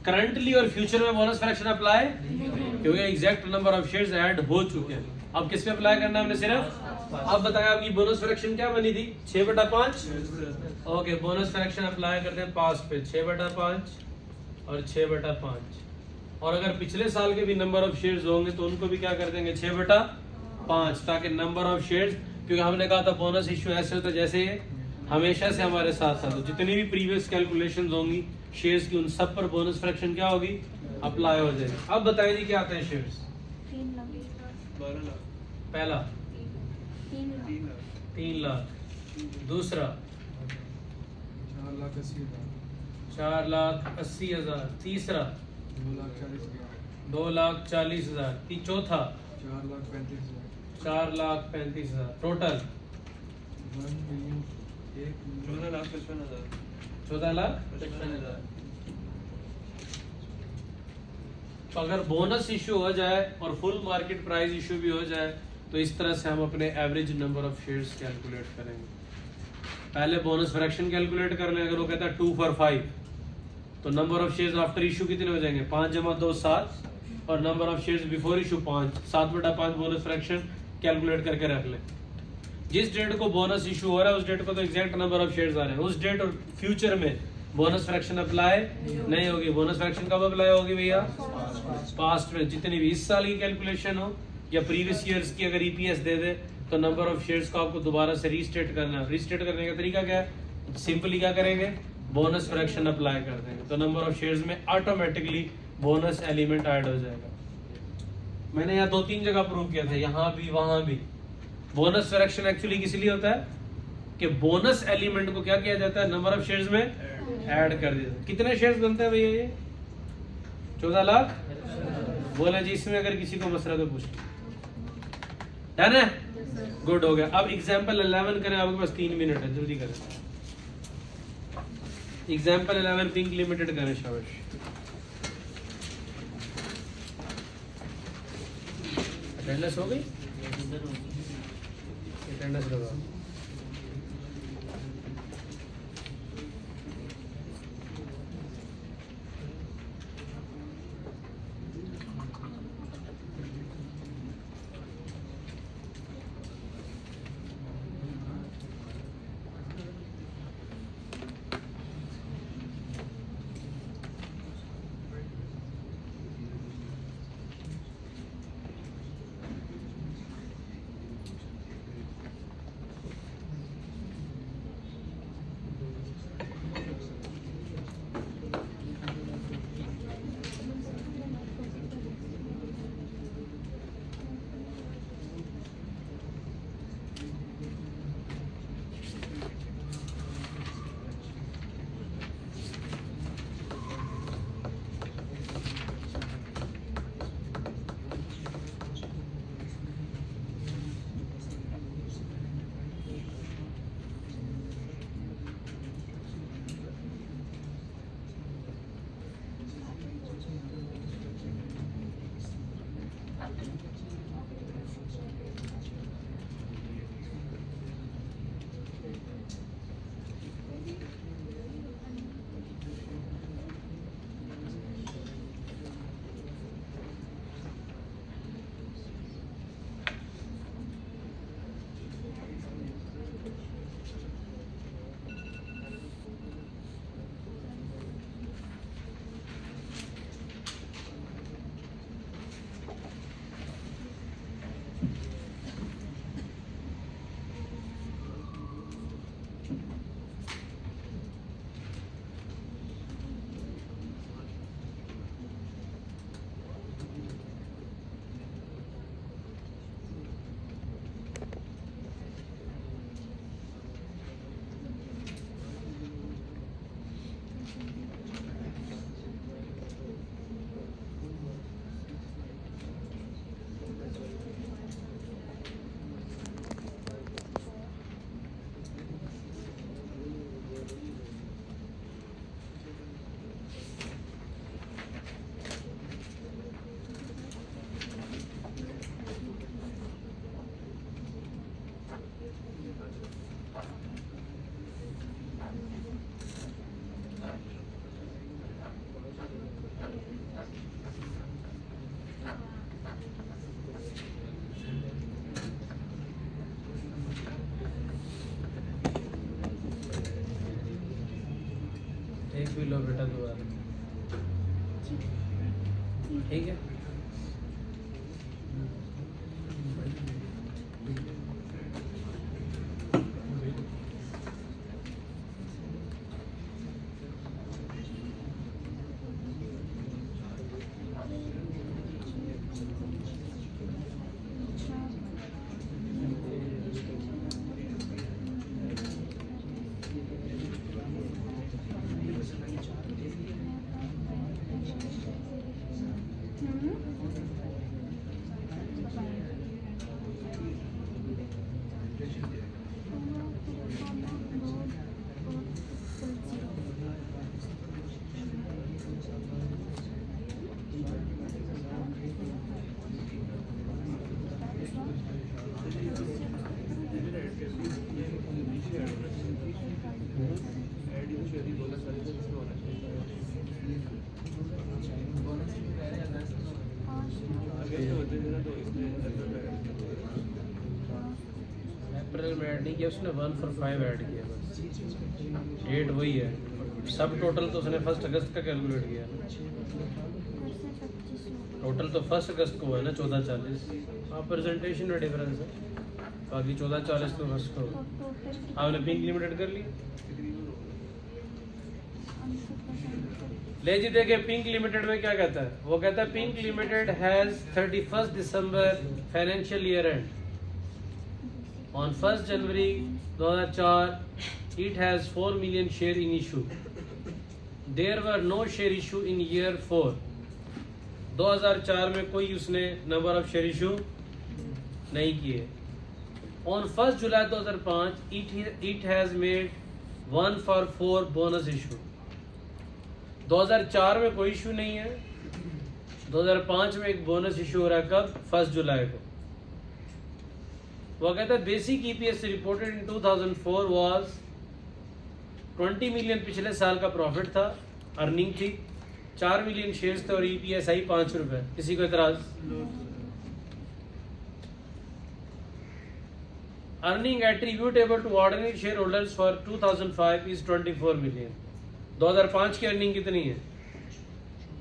करंटली और फ्यूचर में बोनस फ्रैक्शन अप्लाई, क्योंकि exact number of shares add हो चुके हैं। अब किस पे अप्लाई करना है हमने सिर्फ? अब बताएं आपकी बोनस फ्रैक्शन क्या बनी थी? 6/5। ओके, बोनस फ्रैक्शन अप्लाई करते हैं पास्ट पे, 6/5 और 6/5। और अगर पिछले साल के भी नंबर ऑफ शेयर्स होंगे तो उनको भी क्या कर देंगे? 6/5, ताकि नंबर ऑफ शेयर्स, क्योंकि हमने कहा था बोनस इश्यू ऐसे होता है जैसे हमेशा से हमारे साथ था, तो जितनी भी प्रीवियस कैलकुलेशंस होंगी शेयर्स की, उन सब पर बोनस फ्रैक्शन क्या होगी? अप्लाई हो जाएगी। अब बताइए जी क्या आते हैं शेयर्स? 12 लाख, पहला 3 लाख, दूसरा 4,80,000, तीसरा 2,40,000, चौथा 4,35,000, टोटल 14,55,000, 14,55,000। तो अगर बोनस इशू हो जाए और फुल मार्केट प्राइस इशू भी हो जाए तो इस तरह से हम अपने average number of shares calculate करेंगे। पहले बोनस फ्रैक्शन कैलकुलेट कर लें। अगर वो कहता है 2 for 5, तो number of shares after issue कितने हो जाएंगे? 5 + 2 7, और number of shares before issue 5, 7/5 bonus fraction calculate करके रख लें। जिस डेट को बोनस इशू हो रहा है उस डेट को तो एग्जैक्ट नंबर ऑफ शेयर्स आ रहे हैं, उस डेट और फ्यूचर में बोनस फ्रैक्शन अप्लाई नहीं होगी। बोनस फ्रैक्शन कब अप्लाई होगी भैया? पास्ट में। जितनी भी इस साल की कैलकुलेशन हो या प्रीवियस ईयर्स की अगर ईपीएस दे दे तो नंबर ऑफ शेयर्स को आपको दोबारा से रीस्टेट करना है। रीस्टेट करने का तरीका क्या है? सिंपली क्या करेंगे? बोनस फ्रैक्शन अप्लाई कर देंगे, तो नंबर ऑफ शेयर्स में ऑटोमेटिकली बोनस एलिमेंट ऐड हो जाएगा। मैंने यहाँ 2-3 जगह प्रूव किया था, यहाँ भी वहां भी। बोनस फ्रैक्शन एक्चुअली किस लिए होता है कि बोनस एलिमेंट को क्या किया जाता है? नंबर ऑफ शेयर्स में ऐड कर दिया। कितने शेयर्स बनते हैं भैया? ये 14 लाख बोला जी। इसमें अगर किसी को मसला तो पूछ, डन है? गुड, हो गया। अब एग्जाम्पल 11 करें, आपके पास 3 मिनट है, जल्दी करें। एग्जाम्पल 11 पिंक लिमिटेड करें, शाबाश। अटेंडेंस हो गई? अटेंडेंस लगाओ। एक भी लो बेटा दोबारा, ठीक है। अप्रैल में ऐड नहीं किया उसने, 1 for 5 ऐड किया बस, डेट वही है। सब टोटल तो उसने 1 अगस्त का कैलकुलेट किया ना, टोटल तो 1 अगस्त को है ना 1440। हाँ प्रेजेंटेशन में डिफरेंस है, बाकी 1440 तो 1 को। आपने पिंक लिमिटेड कर लिया, ले जी देखिए पिंक लिमिटेड में क्या कहता है। वो कहता है pink limited has 31 December financial year and on 1st January 2004 it has 4 million share in issue. There were no share issue in year 4. 2004 में कोई उसने नंबर ऑफ शेयर इशू नहीं किए। On 1st July 2005 it has made 1 for 4 bonus issue. 2004 में कोई issue नहीं है, 2005 में एक बोनस इशू हो रहा है, कब? 1 जुलाई को। वो कहता है basic EPS reported in 2004 was 20 million, पिछले साल का प्रॉफिट था, अर्निंग थी 4 मिलियन शेयर्स थे और ईपीएस आई 5 रुपए। किसी को इतराज? Earning attributable to ordinary share holders for 2005 is 24 million. 2005 की अर्निंग कितनी है?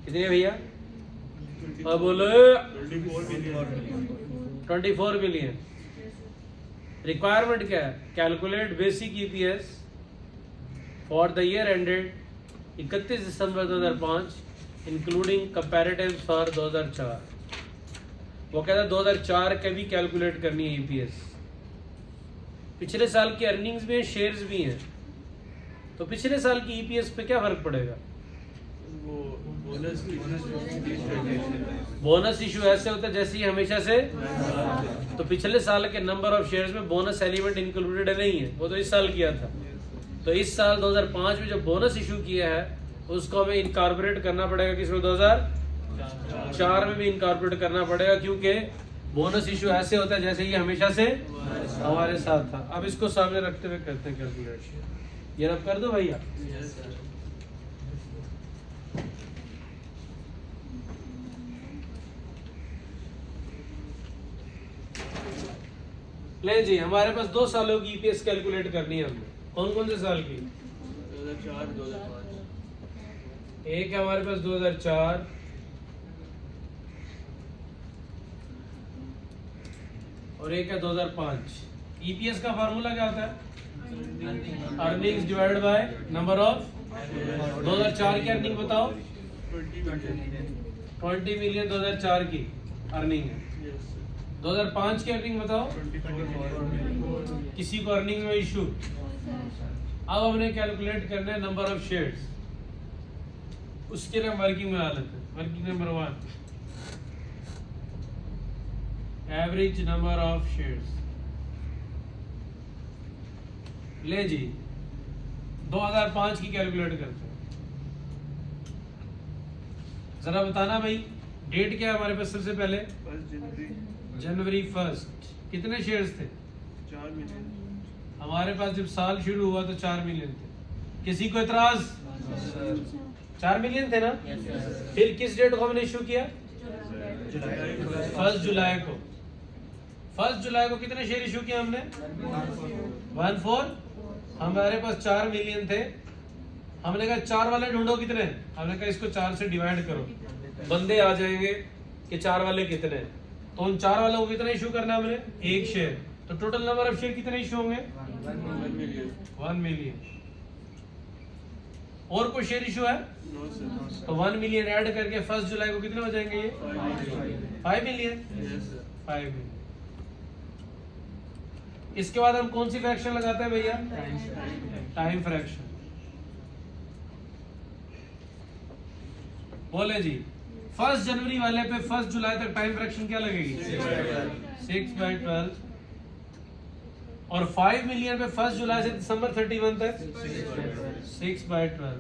कितनी है भैया? अब बोलो 24 मिलियन। रिक्वायरमेंट क्या है? Calculate basic EPS for the year ended 31 December 2005 including comparatives for 2004। वो कहता है 2004 का भी कैलकुलेट करनी है ईपीएस। पिछले साल की अर्निंग्स भी हैं, शेयर्स भी हैं, तो पिछले साल की ईपीएस पे क्या फर्क पड़ेगा? बोनस इशू ऐसे होता है जैसे ही हमेशा से, तो पिछले साल के नंबर ऑफ शेयर्स में बोनस एलिमेंट इंक्लूडेड नहीं है, वो तो इस साल किया था। तो इस साल 2005 में जो बोनस इशू किया है उसको हमें इनकॉर्पोरेट करना पड़ेगा किसमें? 2004 4 में भी इनकॉर्पोरेट करना पड़ेगा, क्योंकि बोनस इशू ऐसे होता है जैसे ये हमेशा से हमारे साथ था। अब इसको सामने रखते हुए करते हैं कैलकुलेशन। ये रब कर दो भैया। ले जी, हमारे पास 2 सालों की ईपीएस कैलकुलेट करनी है हमने। कौन कौन से साल की? 2004 2005। एक है हमारे पास 2004, और एक है 2005। ईपीएस का फार्मूला क्या होता है? Earnings divided by number of. 2004 की अर्निंग बताओ। 20 मिलियन 2004 की अर्निंग है। 2005 की अर्निंग बताओ। किसी को अर्निंग में इशू। अब हमने कैलकुलेट करना है नंबर ऑफ शेयर्स। उसके लिए वर्किंग में हालत है। Working number 1, average number of shares. ले जी, 2005 की कैलकुलेट करते हैं। जरा बताना भाई, डेट क्या है हमारे पास? सबसे पहले 1 जनवरी 1। कितने शेयर्स थे? 4 मिलियन। हमारे पास जब साल शुरू हुआ तो 4 मिलियन थे। किसी को इतराज? 4 मिलियन थे ना? फिर किस डेट को हमने इशू किया? 1 जुलाई को। 1 जुलाई को कितने शेयर इशू किए हमने? 1/4। हमारे पास 4 मिलियन थे। हमने कहा 4 वाले ढूंढो। कितने? हमने कहा इसको 4 से डिवाइड करो, बंदे आ जाएंगे कि 4 वाले कितने। तो उन 4 वालों को कितना इशू करना है हमने? 1 शेयर। तो टोटल नंबर ऑफ शेयर कितने इशू होंगे? 1 मिलियन। और कोई शेयर इशू है? तो 1 मिलियन ऐड करके 1 जुलाई को कितने हो जाएंगे ये? 5 मिलियन। 5 मिलियन। इसके बाद हम कौन सी फ्रैक्शन लगाते हैं भैया? Time fraction. बोले जी, 1 जनवरी वाले पे 1 जुलाई तक टाइम फ्रैक्शन क्या लगेगी? 6/12। और 5 मिलियन पे 1 जुलाई से दिसंबर 31 तक 6/12।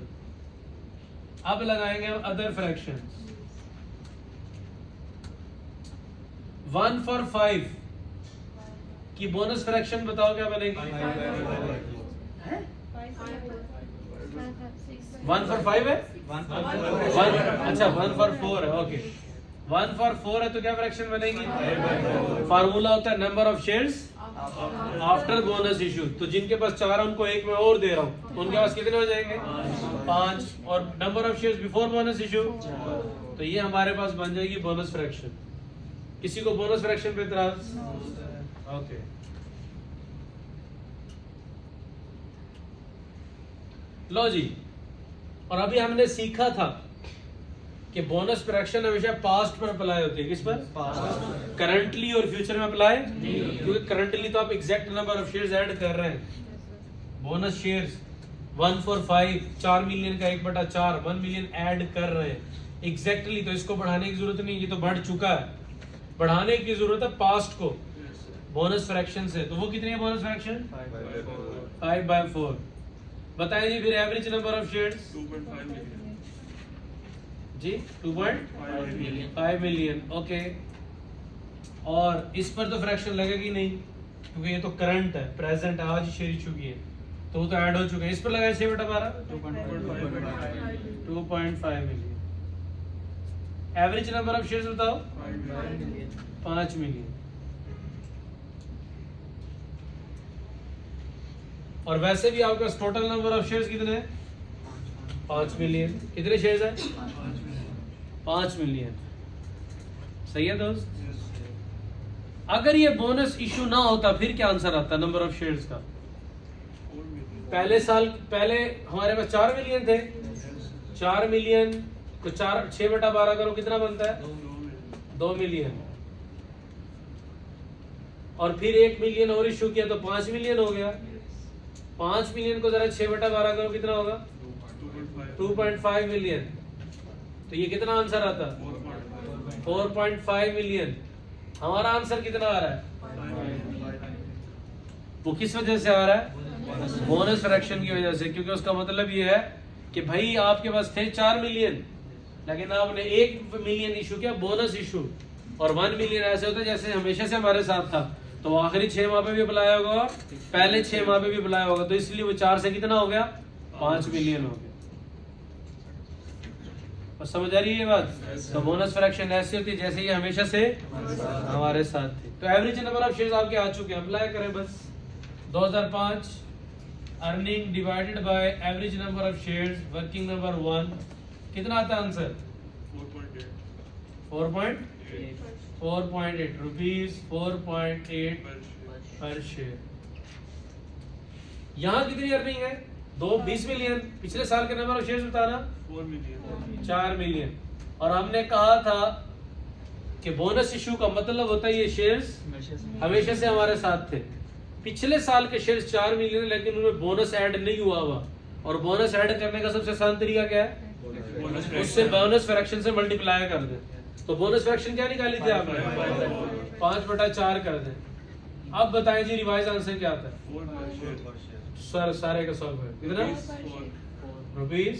अब लगाएंगे हम अदर फ्रैक्शन। 1 for 5 की बोनस फ्रैक्शन बताओ क्या बनेगी? 1 for 5 है? 1, अच्छा 1 for 4 है। ओके, 1 for 4 है तो क्या फ्रैक्शन बनेगी? फार्मूला होता है number of shares after bonus issue. तो जिनके पास 4 है उनको 1 में और दे रहा हूँ, तो उनके पास कितने हो जाएंगे? 5। और number of shares before bonus issue, तो ये हमारे पास बन जाएगी बोनस फ्रैक्शन। किसी को बोनस फ्रैक्शन पे इतराज? ओके, लो जी। और अभी हमने सीखा था कि बोनस फ्रैक्शन हमेशा पास्ट पर अप्लाई होती है। किस पर? करंटली और फ्यूचर में अप्लाई, क्योंकि करंटली तो आप exact number of shares add कर रहे हैं। बोनस शेयर्स 1 for 5, 4 मिलियन का 1/4, 1 मिलियन ऐड कर रहे हैं एग्जैक्टली। तो इसको बढ़ाने की जरूरत नहीं, ये तो बढ़ चुका है। बढ़ाने की जरूरत है पास्ट को बोनस फ्रैक्शन से। तो वो कितनी है बोनस फ्रैक्शन? 5/4। बताइए जी, फिर average number of shares 2.5 million जी 2.5 मिलियन। ओके, और इस पर तो फ्रैक्शन लगेगी नहीं, क्योंकि ये तो करंट है, प्रेजेंट है, आज ही शेयर इशू किए, तो वो तो ऐड हो चुके हैं। इस पर लगाए 6/12 2.5 million. Average number of shares बताओ? 5 मिलियन। और वैसे भी आपके पास टोटल नंबर ऑफ शेयर्स कितने हैं? 5 मिलियन। कितने शेयर्स हैं? 5 मिलियन। सही है दोस्त? अगर ये बोनस इशू ना होता फिर क्या आंसर आता नंबर ऑफ शेयर्स का? पहले हमारे पास 4 मिलियन थे। 4 मिलियन को 6/12 करो, कितना बनता है? 2 मिलियन। और फिर 1 मिलियन और इशू किया तो 5 मिलियन हो गया। 5 मिलियन को जरा 6/12 करो, कितना होगा? 2.5 मिलियन। तो ये कितना आंसर आता? 4.5 मिलियन। हमारा आंसर कितना आ रहा है? वो किस वजह से आ रहा है? बोनस फ्रैक्शन की वजह से। क्योंकि उसका मतलब ये है कि भाई आपके पास थे 4 मिलियन, लेकिन आपने 1 मिलियन इशू किया बोनस इशू, और 1 मिलियन ऐसे होता है जैसे हमेशा से हमारे साथ था, तो आखिरी 6 माह पे भी अप्लाई होगा, पहले 6 माह पे भी अप्लाई होगा, तो इसलिए वो 4 से कितना हो गया, 5 मिलियन हो गया। और समझ आ रही है ये बात? तो बोनस फ्रैक्शन ऐसी होती है जैसे ये हमेशा से हमारे साथ थे। तो एवरेज नंबर ऑफ शेयर्स आपके आ चुके हैं, अप्लाई करें बस। 2005 earning divided by average number of shares working number 1 कितना आता है आंसर? 4.8 रुपीज 4.8 पर शेयर। यहाँ कितनी अर्निंग है? 20 मिलियन। पिछले साल के नंबर ऑफ शेयर्स बताना 4 मिलियन। और हमने कहा था कि बोनस इशू का मतलब होता है ये शेयर्स हमेशा से हमारे साथ थे। पिछले साल के शेयर्स 4 मिलियन, लेकिन उनमें बोनस ऐड नहीं हुआ हुआ, और बोनस ऐड करने का सबसे आसान तरीका क्या है? उससे बोनस फ्रैक्शन से मल्टीप्लाई कर दें। तो बोनस फ्रैक्शन क्या निकाली थी आपने? 5/4 कर दें। अब बताएं जी रिवाइज आंसर क्या आता है? सर सारे का 100 कितना? रुपीज।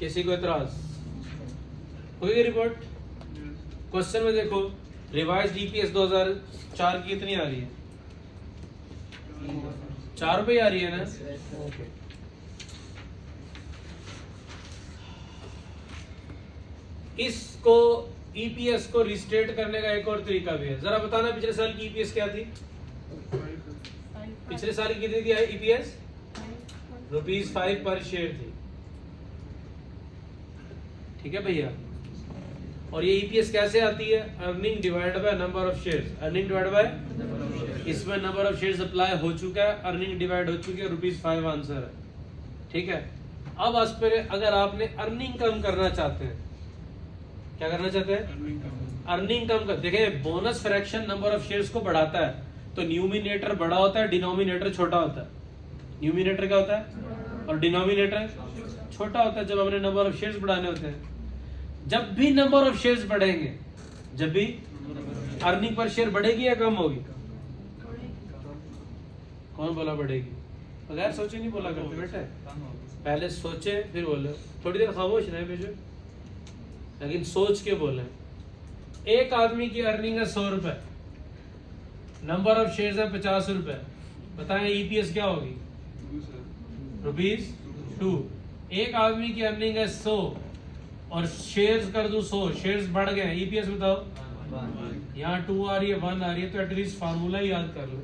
किसी को इतराज? कोई रिपोर्ट? क्वेश्चन में देखो रिवाइज डीपीएस 2004 की कितनी आ रही है? 4 रुपये आ रही है ना? ओके। इसको ईपीएस को रिस्टेट करने का एक और तरीका भी है, जरा बताना पिछले साल की ईपीएस क्या थी? पिछले साल की कितनी थी ईपीएस? ₹5 पर शेयर थी। ठीक है भैया। और ये ईपीएस कैसे आती है? Earning divide by number of shares. Earning divide by, इसमें नंबर ऑफ शेयर्स अप्लाई हो चुका है, अर्निंग डिवाइड हो चुकी है, ₹5 आंसर है। ठीक है। अब आज पर अगर आपने अर्निंग कम करना चाहते हैं, क्या करना चाहते हैं? अर्निंग कम कर। देखिए bonus fraction number of shares को बढ़ाता है, तो न्यूमिनेटर बड़ा होता है, डिनोमिनेटर छोटा होता है। न्यूमिनेटर क्या होता है और डिनोमिनेटर छोटा होता है जब हमने नंबर ऑफ शेयर्स बढ़ाने होते हैं। जब भी नंबर ऑफ शेयर्स बढ़ेंगे, जब भी अर्निंग पर शेयर बढ़ेगी या कम होगी? कौन बोला बढ़ेगी? बगैर सोचे नहीं बोला करते बेटे, पहले सोचे फिर बोले। थोड़ी देर खामोश रहे बेटे, लेकिन सोच के बोले। एक आदमी की अर्निंग है 100 रुपए, नंबर ऑफ शेयर्स है 50 रुपए, बताएं ईपीएस क्या होगी? ₹2। एक आदमी की अर्निंग है 100 और शेयर्स कर दूं 100, शेयर्स बढ़ गए, ईपीएस बताओ। यहाँ 2 आ रही है, 1 आ रही है, तो एटलीस्ट फार्मूला याद कर लो।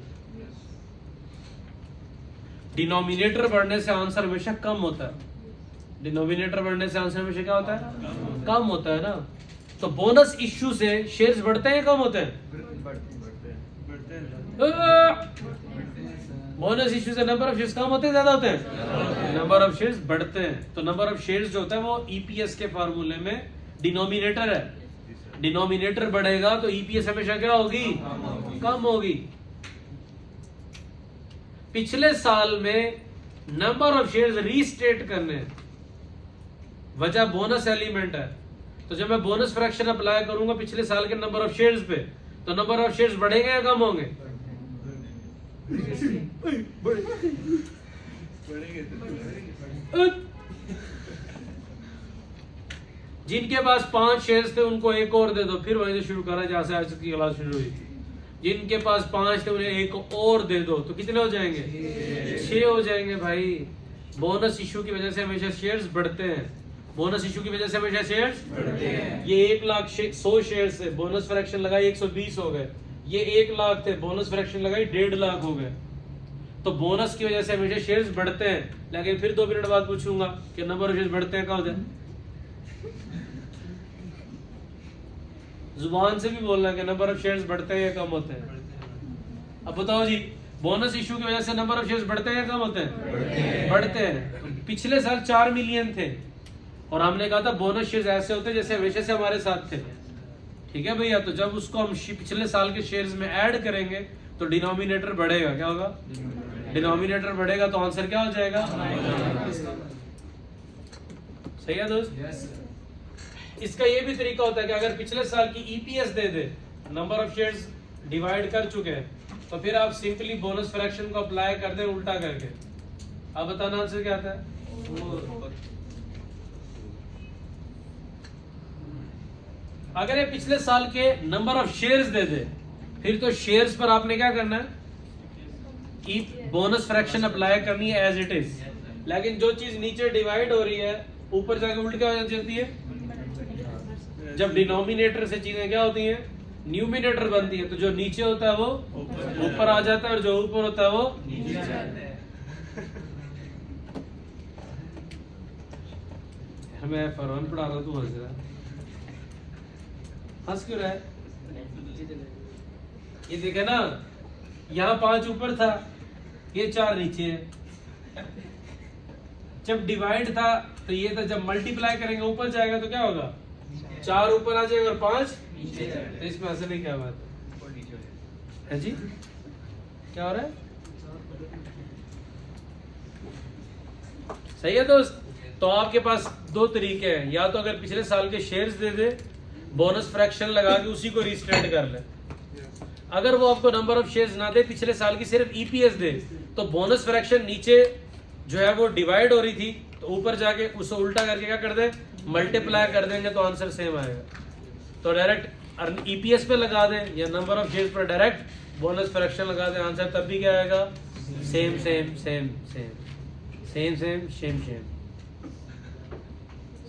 डिनोमिनेटर बढ़ने से आंसर हमेशा कम होता है। डिनोमिनेटर बढ़ने से आंसर हमेशा क्या होता है? कम होता है ना। तो बोनस इश्यू से शेयर्स बढ़ते हैं कम होते हैं? बोनस इश्यू से नंबर ऑफ शेयर्स कम होते हैं ज्यादा होते हैं? नंबर ऑफ शेयर्स बढ़ते हैं। तो नंबर ऑफ शेयर्स जो होता है वो ईपीएस के फार्मूले में डिनोमिनेटर है। डिनोमिनेटर बढ़ेगा तो ईपीएस हमेशा क्या होगी? कम होगी। पिछले साल में नंबर ऑफ शेयर्स रीस्टेट करने, वजह बोनस एलिमेंट है। तो जब मैं बोनस फ्रैक्शन अप्लाई करूंगा पिछले साल के नंबर ऑफ शेयर्स पे, तो नंबर ऑफ शेयर्स बढ़ेंगे या कम होंगे? जिनके पास 5 शेयर्स थे उनको एक और दे दो, फिर वहीं से शुरू करा जहां से आज की क्लास शुरू हुई। जिनके पास 5 थे उन्हें एक और दे दो, तो कितने हो जाएंगे? 6 हो जाएंगे भाई। बोनस इशू की वजह से हमेशा शेयर्स बढ़ते हैं। बोनस इशू की वजह से हमेशा शेयर्स बढ़ते हैं। ये 1,00,100 शेयर से बोनस फ्रैक्शन लगाई 120 हो गए। ये 1,00,000 थे, बोनस फ्रैक्शन लगाई 1,50,000 हो गए। तो बोनस की वजह से हमेशा शेयर्स बढ़ते हैं। लेकिन फिर 2 मिनट बाद पूछूंगा कि नंबर ऑफ शेयर्स बढ़ते हैं कब? जुबान से भी बोलना कि नंबर ऑफ शेयर्स बढ़ते हैं या कम होते हैं। अब बताओ जी, बोनस इशू की वजह से नंबर ऑफ शेयर्स बढ़ते हैं या कम होते हैं? बढ़ते हैं। पिछले साल 4 मिलियन थे और हमने कहा था बोनस शेयर्स ऐसे होते हैं जैसे हमेशा से हमारे साथ थे। ठीक है भैया। तो जब उसको हम पिछले साल के शेयर्स में ऐड करेंगे तो डिनोमिनेटर बढ़ेगा। क्या होगा? डिनोमिनेटर बढ़ेगा तो आंसर क्या हो जाएगा? सही है दोस्त? इसका ये भी तरीका होता है कि अगर पिछले साल की EPS they they, number of shares divide कर चुके हैं, तो फिर आप सिंपली बोनस फ्रैक्शन को अप्लाई कर दें उल्टा करके। अब बताना आंसर क्या आता है? अगर ये पिछले साल के नंबर ऑफ शेयर्स दे दे, फिर तो शेयर्स पर आपने क्या करना है? बोनस फ्रैक्शन अप्लाई करनी है एज इट इज। लेकिन जो चीज नीचे डिवाइड हो रही है ऊपर जाके उल्ट क्या हो जाती है? जब डिनोमिनेटर से चीजें क्या होती हैं? न्यूमिनेटर बनती है। तो जो नीचे होता है वो ऊपर आ जाता है और जो ऊपर होता है वो नीचे जाता है। मैं फरमान पढ़ा रहा, तू हंस रहा है। हंस क्यों रहा है? ये देखे ना, यहाँ 5 ऊपर था, ये 4 नीचे है। जब डिवाइड था तो ये था, जब मल्टीप्लाई करेंगे ऊपर जाएगा तो क्या होगा? 4 ऊपर आ जाएगा और 5 नीचे जाएगा। तो इसमें ऐसे नहीं, क्या बात है जी? क्या हो रहा है? सही है दोस्त। तो आपके पास 2 तरीके हैं, या तो अगर पिछले साल के शेयर्स दे दे, बोनस फ्रैक्शन लगा के उसी को रीस्टेट कर ले। अगर वो आपको नंबर ऑफ शेयर्स ना दे, पिछले साल की सिर्फ ईपीएस दे, तो बोनस फ्रैक्शन नीचे जो है वो डिवाइड हो रही थी, तो ऊपर जाके उसको उल्टा करके क्या कर दे? मल्टीप्लाई कर देंगे तो आंसर सेम आएगा। तो डायरेक्ट ईपीएस पे लगा दें या नंबर ऑफ शेयर्स पर डायरेक्ट बोनस फ्रैक्शन लगा दें, आंसर तब भी क्या आएगा? Same same same same same same same same.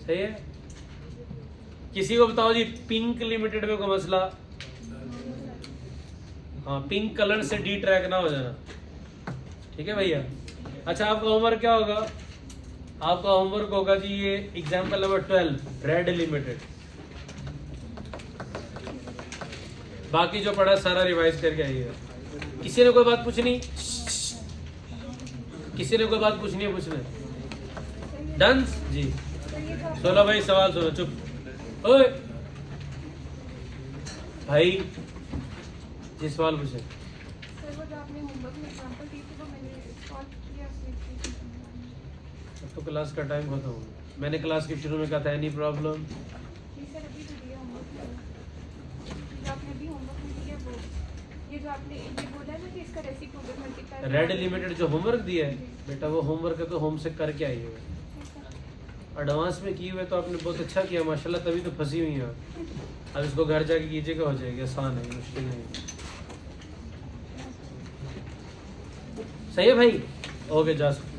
सही है? किसी को बताओ जी, पिंक लिमिटेड में कोई मसला? हाँ, पिंक कलर से डी ट्रैक ना हो जाना, ठीक है भैया? अच्छा, आपका होमवर्क क्या होगा? आपका होमवर्क होगा जी ये एग्जाम्पल नंबर 12 रेड लिमिटेड। बाकी जो पढ़ा सारा रिवाइज करके आइएगा। किसी ने कोई बात पूछनी? किसी ने कोई बात पूछनी है? पूछना डन जी। सोलह भाई सवाल सुनो, चुप। ओए भाई, जी सवाल पूछे। सर, वो जो आपने होमवर्क में एग्जांपल दी थी वो मैंने सॉल्व किया तो क्लास का टाइम खत्म हो गया। मैंने क्लास के शुरू में कहा था एनी प्रॉब्लम। जी सर, अभी तो दिया होमवर्क में, जो आपने अभी होमवर्क में दिया वो, ये जो आपने ये बोला है ना कि इसका रेसिप्रोकल मल्टीप्लाई रेड लिमिटेड जो होमवर्क दिया है बेटा, वो होमवर्क है तो होम से करके आइएगा। एडवांस में किए हुए तो आपने बहुत अच्छा किया माशाल्लाह, तभी तो फंसी हुई हैं। अब इसको घर जाके कीजिएगा, हो जाएगी। आसान है, मुश्किल नहीं। सही है भाई? ओके, जा सकते।